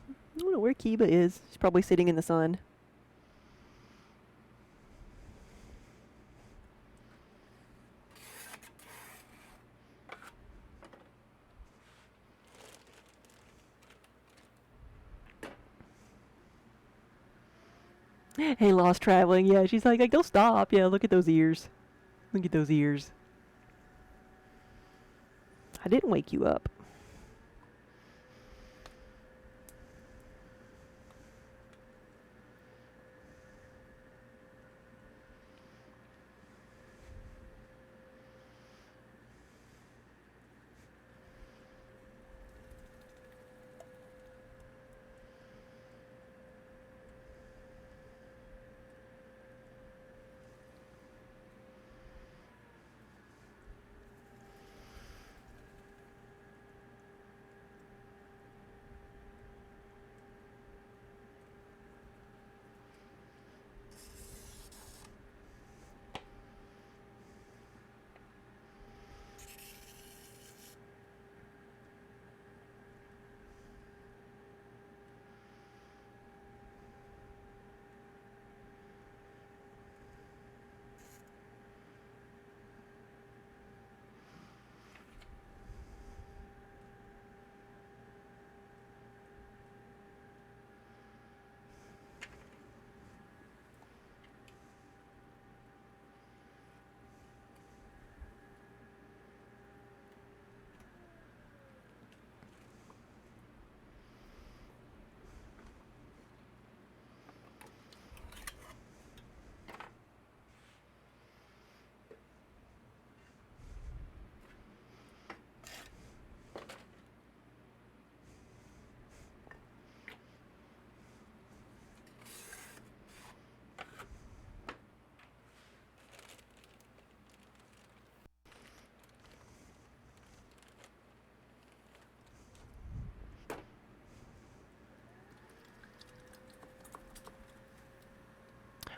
I don't know where Kiba is. She's probably sitting in the sun. Hey, lost traveling. Yeah, she's like, don't stop. Yeah, look at those ears. Look at those ears. I didn't wake you up.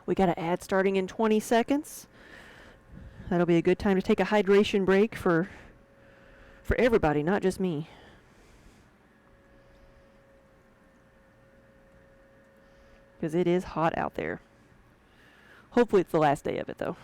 We got an ad starting in 20 seconds. That'll be a good time to take a hydration break for everybody, not just me. Because it is hot out there. Hopefully it's the last day of it, though.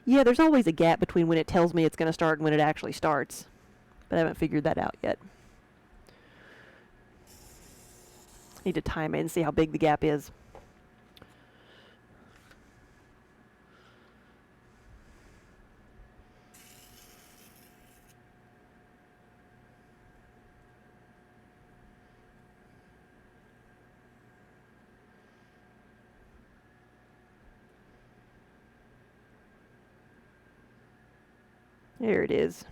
Yeah, there's always a gap between when it tells me it's going to start and when it actually starts. But I haven't figured that out yet. Need to time it and see how big the gap is. There it is.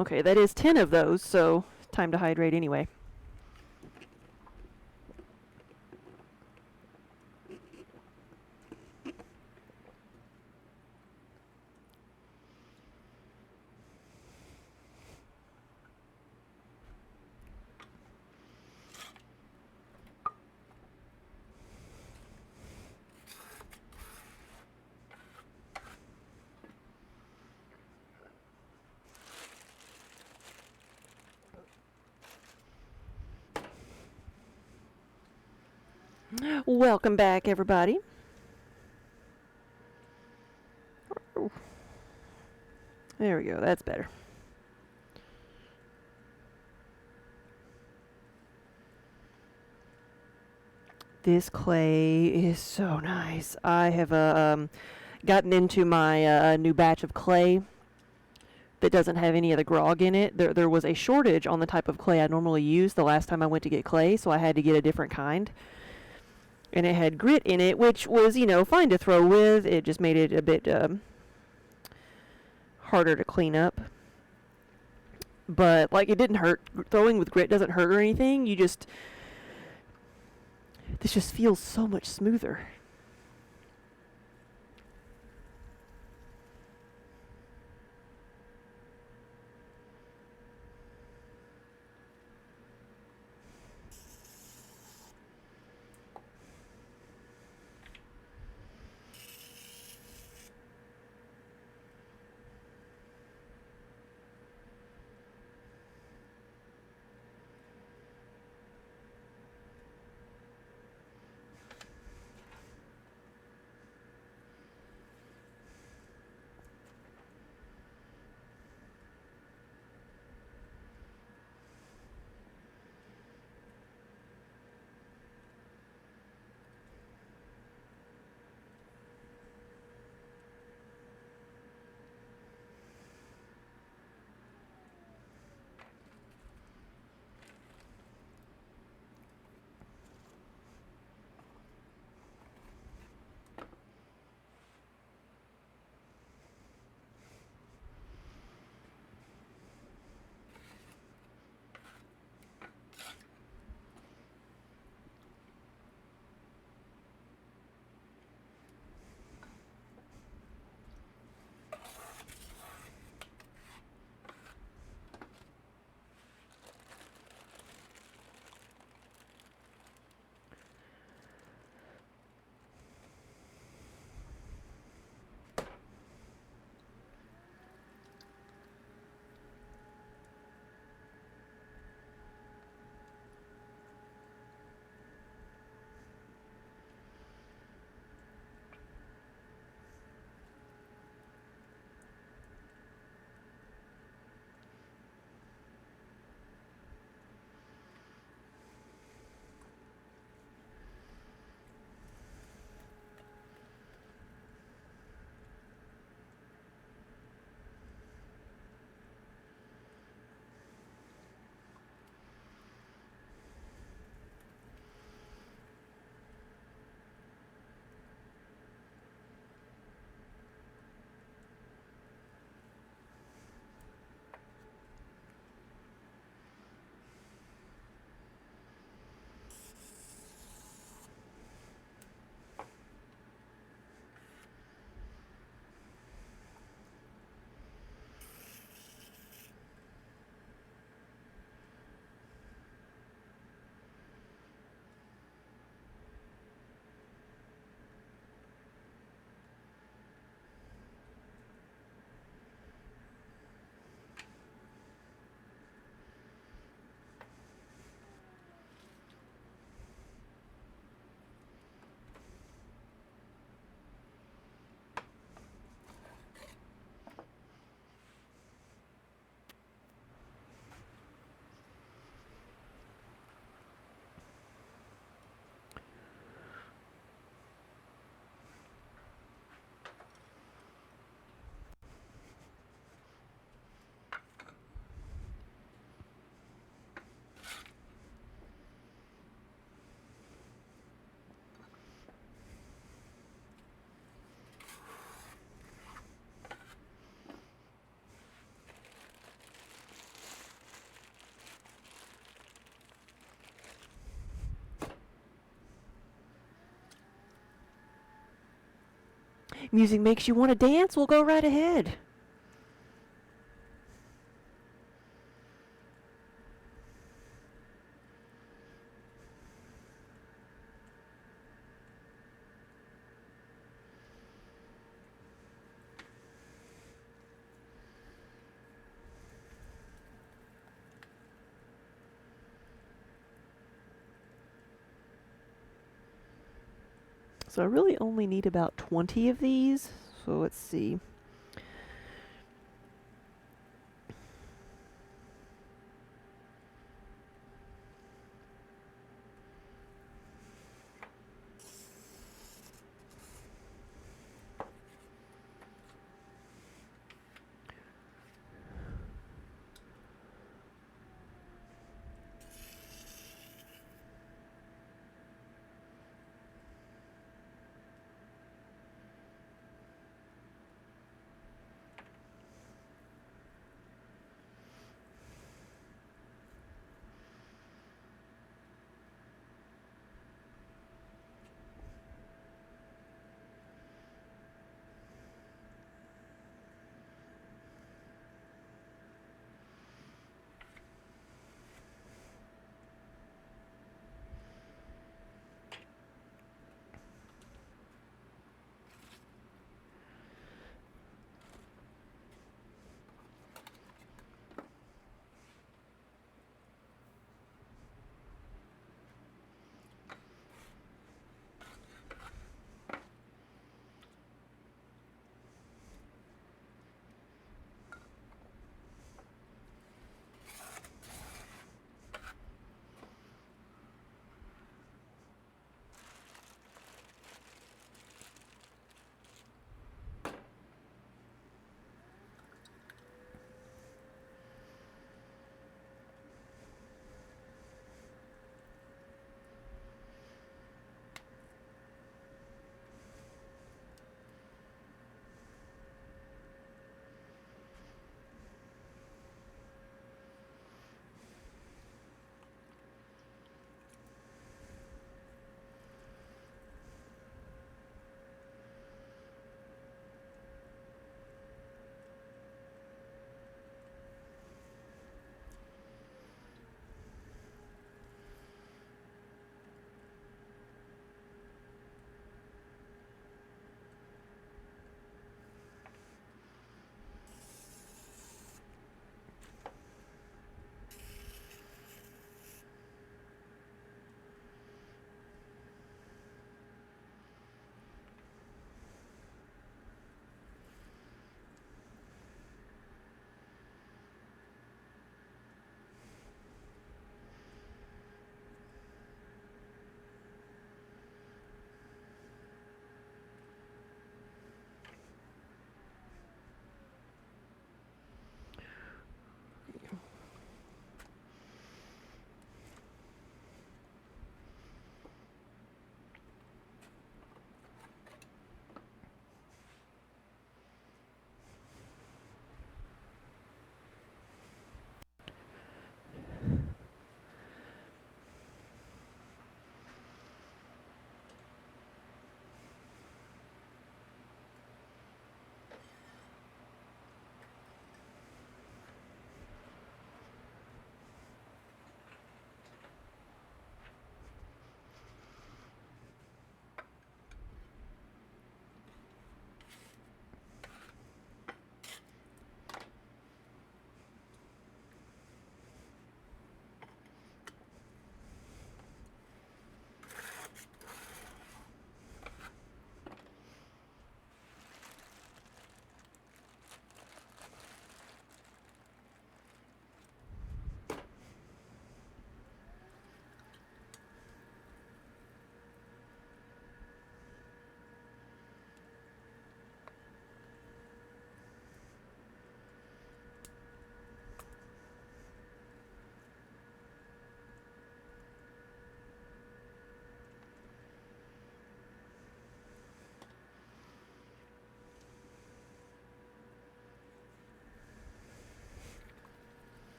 Okay, that is 10 of those, so time to hydrate anyway. Welcome back, everybody. There we go, that's better. This clay is so nice. I have gotten into my new batch of clay that doesn't have any of the grog in it. There was a shortage on the type of clay I normally use the last time I went to get clay, so I had to get a different kind. And it had grit in it, which was, you know, fine to throw with. It just made it a bit harder to clean up. But, like, it didn't hurt. Throwing with grit doesn't hurt or anything. This just feels so much smoother. Music makes you want to dance? Well, go right ahead. So I really only need about 20 of these. So let's see.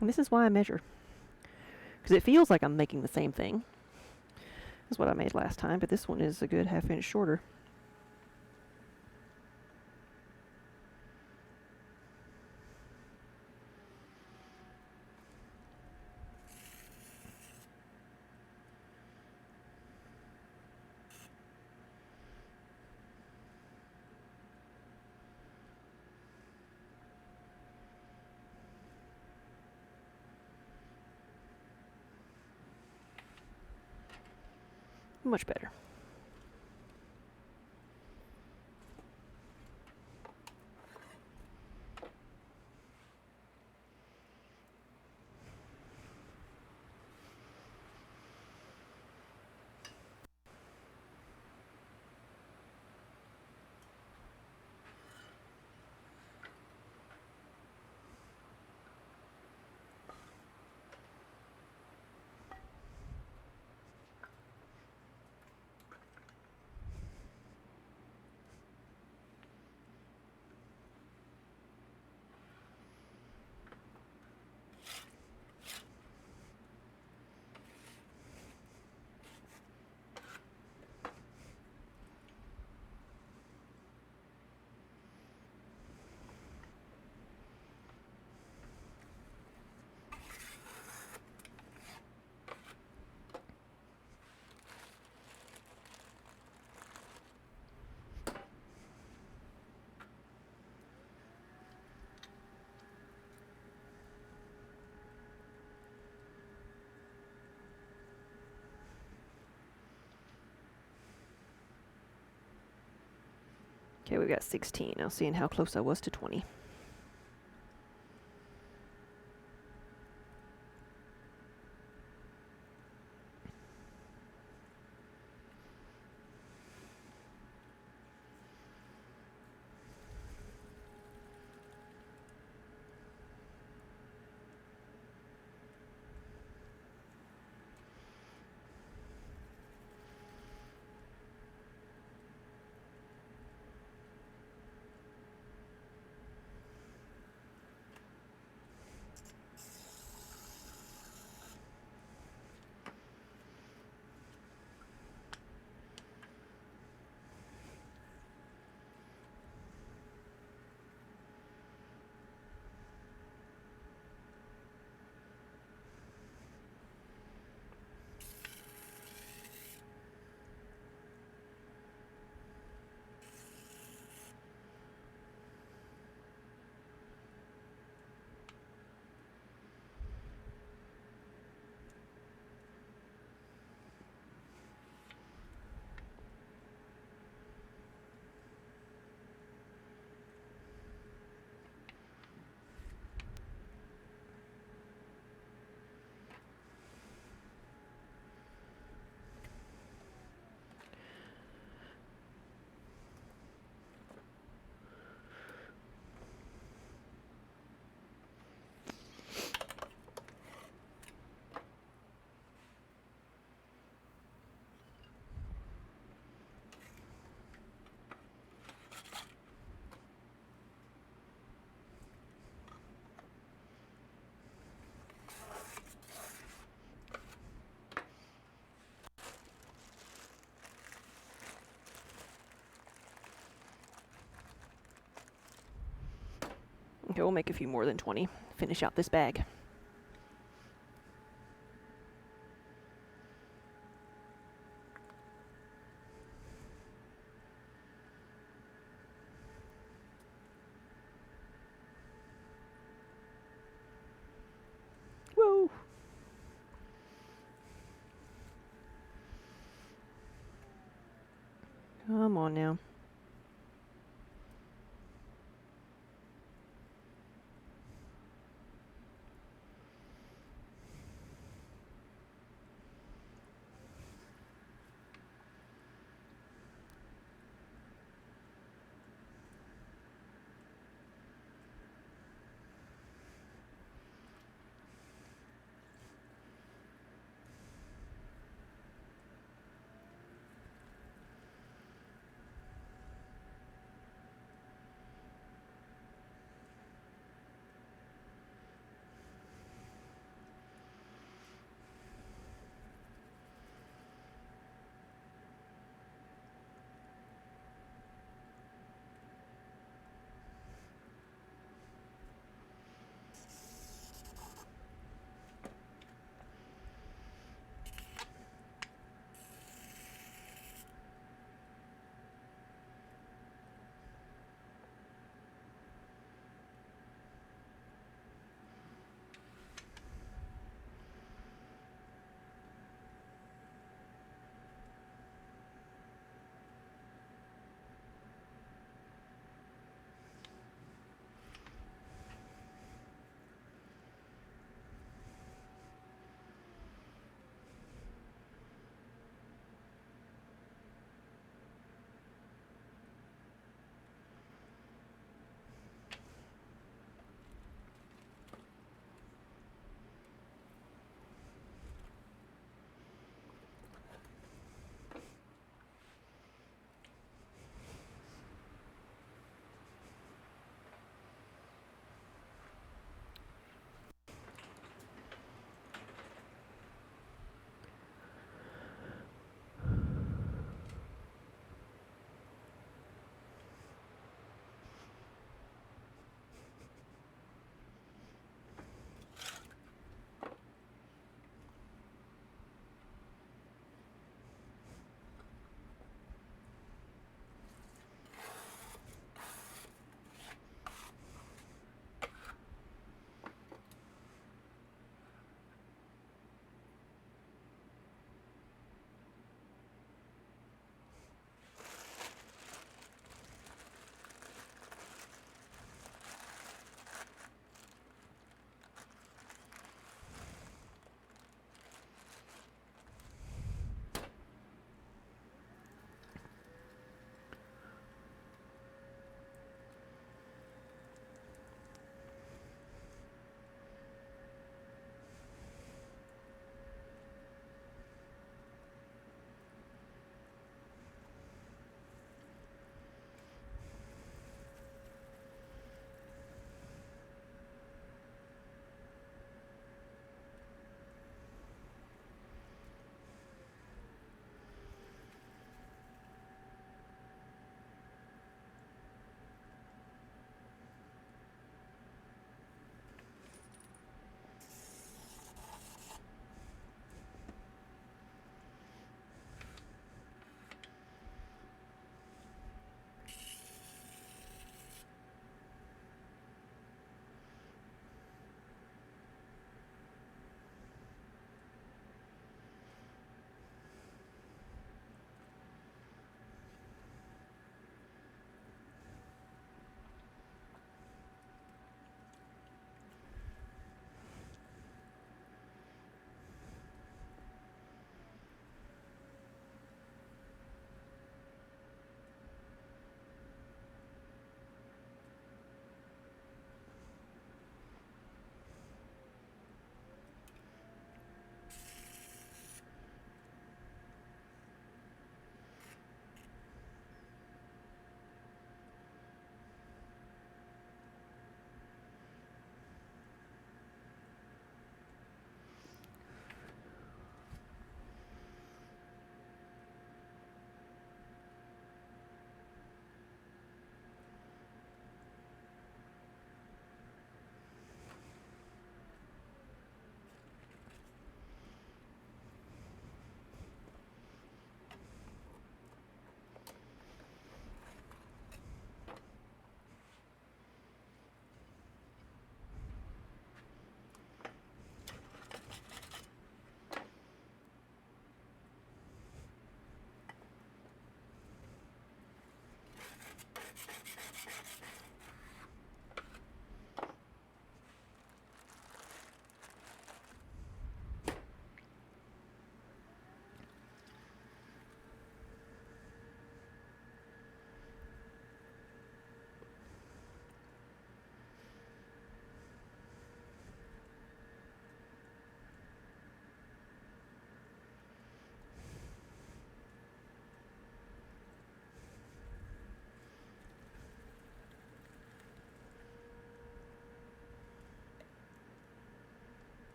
And this is why I measure. Because it feels like I'm making the same thing as what I made last time, but this one is a good ½ inch shorter. Much better. Okay, we've got 16. Now seeing how close I was to 20. Okay, we'll make a few more than 20. Finish out this bag. Whoa! Come on now.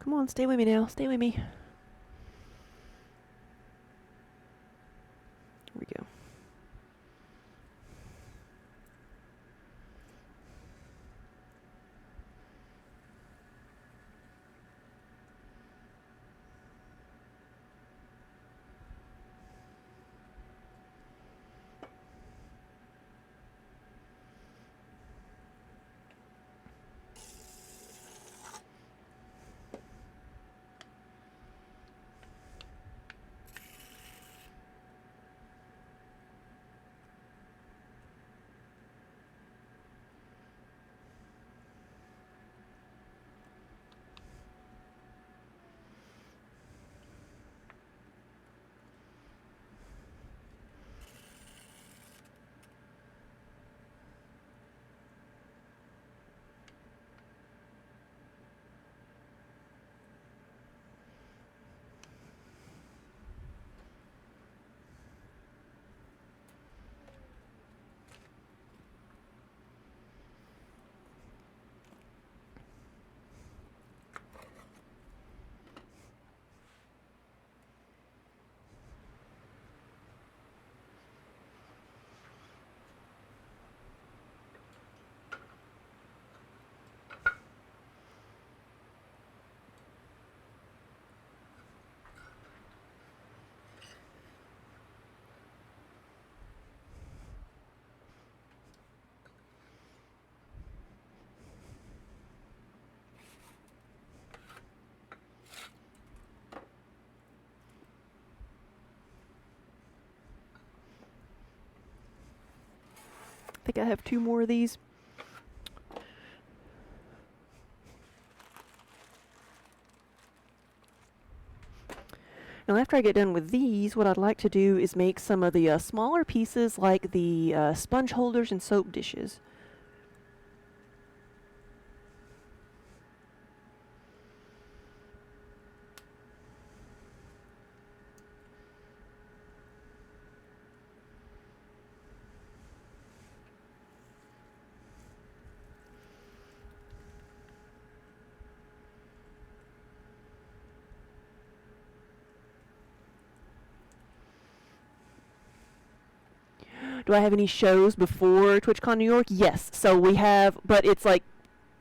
Come on, stay with me now. Stay with me. Here we go. I think I have 2 more of these. Now after I get done with these, what I'd like to do is make some of the smaller pieces like the sponge holders and soap dishes. Do I have any shows before TwitchCon New York? Yes. So we have, but it's like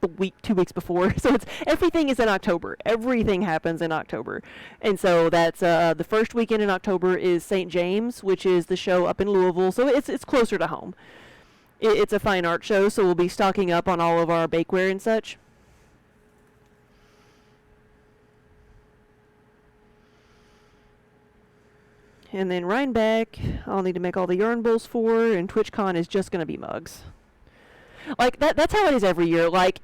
the week, 2 weeks before. So it's everything is in October. Everything happens in October. And so that's the first weekend in October is St. James, which is the show up in Louisville. So it's closer to home. It's a fine art show, so we'll be stocking up on all of our bakeware and such. And then Rhinebeck, I'll need to make all the yarn bowls for, and TwitchCon is just going to be mugs. Like, that's how it is every year. Like,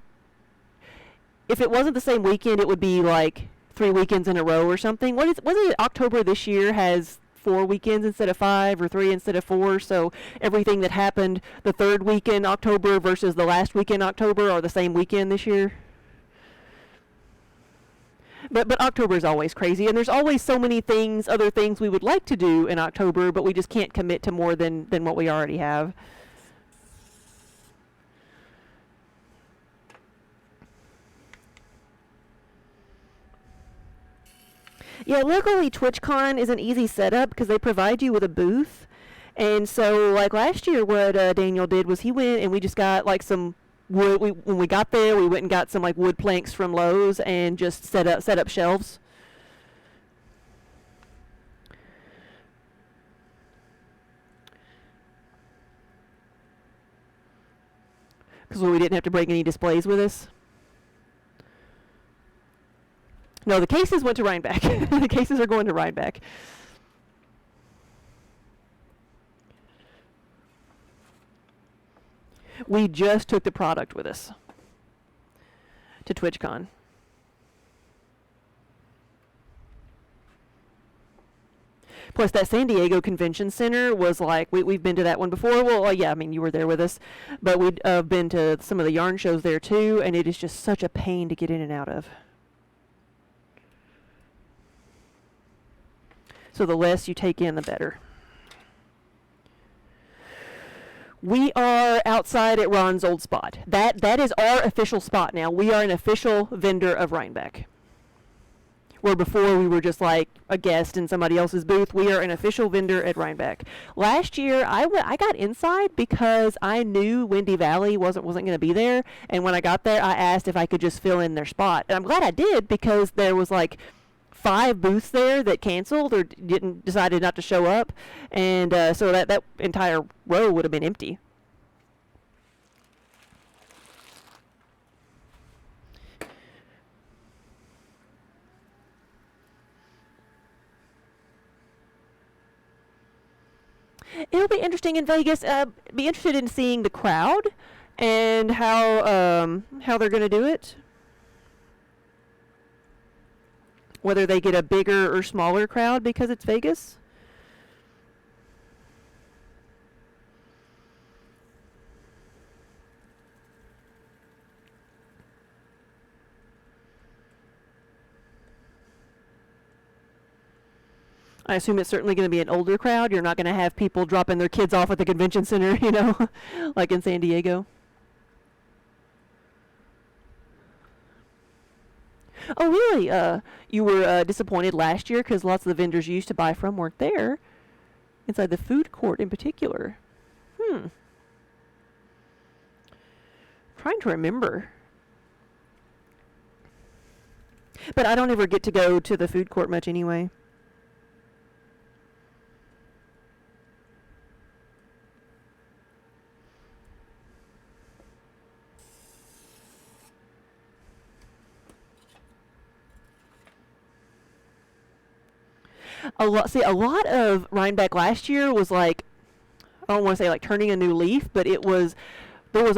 if it wasn't the same weekend, it would be like 3 weekends in a row or something. Was it October this year has 4 weekends instead of 5, or 3 instead of 4, so everything that happened the 3rd week in October versus the last week in October are the same weekend this year? But October is always crazy, and there's always so many things, other things we would like to do in October, but we just can't commit to more than what we already have. Yeah, luckily TwitchCon is an easy setup because they provide you with a booth. And so, like last year, what Daniel did was he went and we just got like some wood. When we got there, we went and got some like wood planks from Lowe's and just set up shelves. Because we didn't have to bring any displays with us. No, the cases went to Rhinebeck. The cases are going to Rhinebeck. We just took the product with us to TwitchCon. Plus, that San Diego Convention Center was like, we've been to that one before. Well, yeah, I mean, you were there with us. But we'd been to some of the yarn shows there, too, and it is just such a pain to get in and out of. So the less you take in, the better. We are outside at Ron's old spot. That is our official spot now. We are an official vendor of Rhinebeck. Where before we were just like a guest in somebody else's booth, we are an official vendor at Rhinebeck. Last year, I got inside because I knew Windy Valley wasn't going to be there, and when I got there, I asked if I could just fill in their spot. And I'm glad I did, because there was like 5 booths there that canceled or decided not to show up, and so that entire row would have been empty. It'll be interesting in Vegas. Be interested in seeing the crowd and how they're going to do it. Whether they get a bigger or smaller crowd because it's Vegas. I assume it's certainly going to be an older crowd. You're not going to have people dropping their kids off at the convention center, you know, like in San Diego. Oh, really? You were disappointed last year because lots of the vendors you used to buy from weren't there, inside the food court in particular. Trying to remember. But I don't ever get to go to the food court much anyway. A lot of Rhinebeck last year was like, I don't want to say like turning a new leaf, but there was a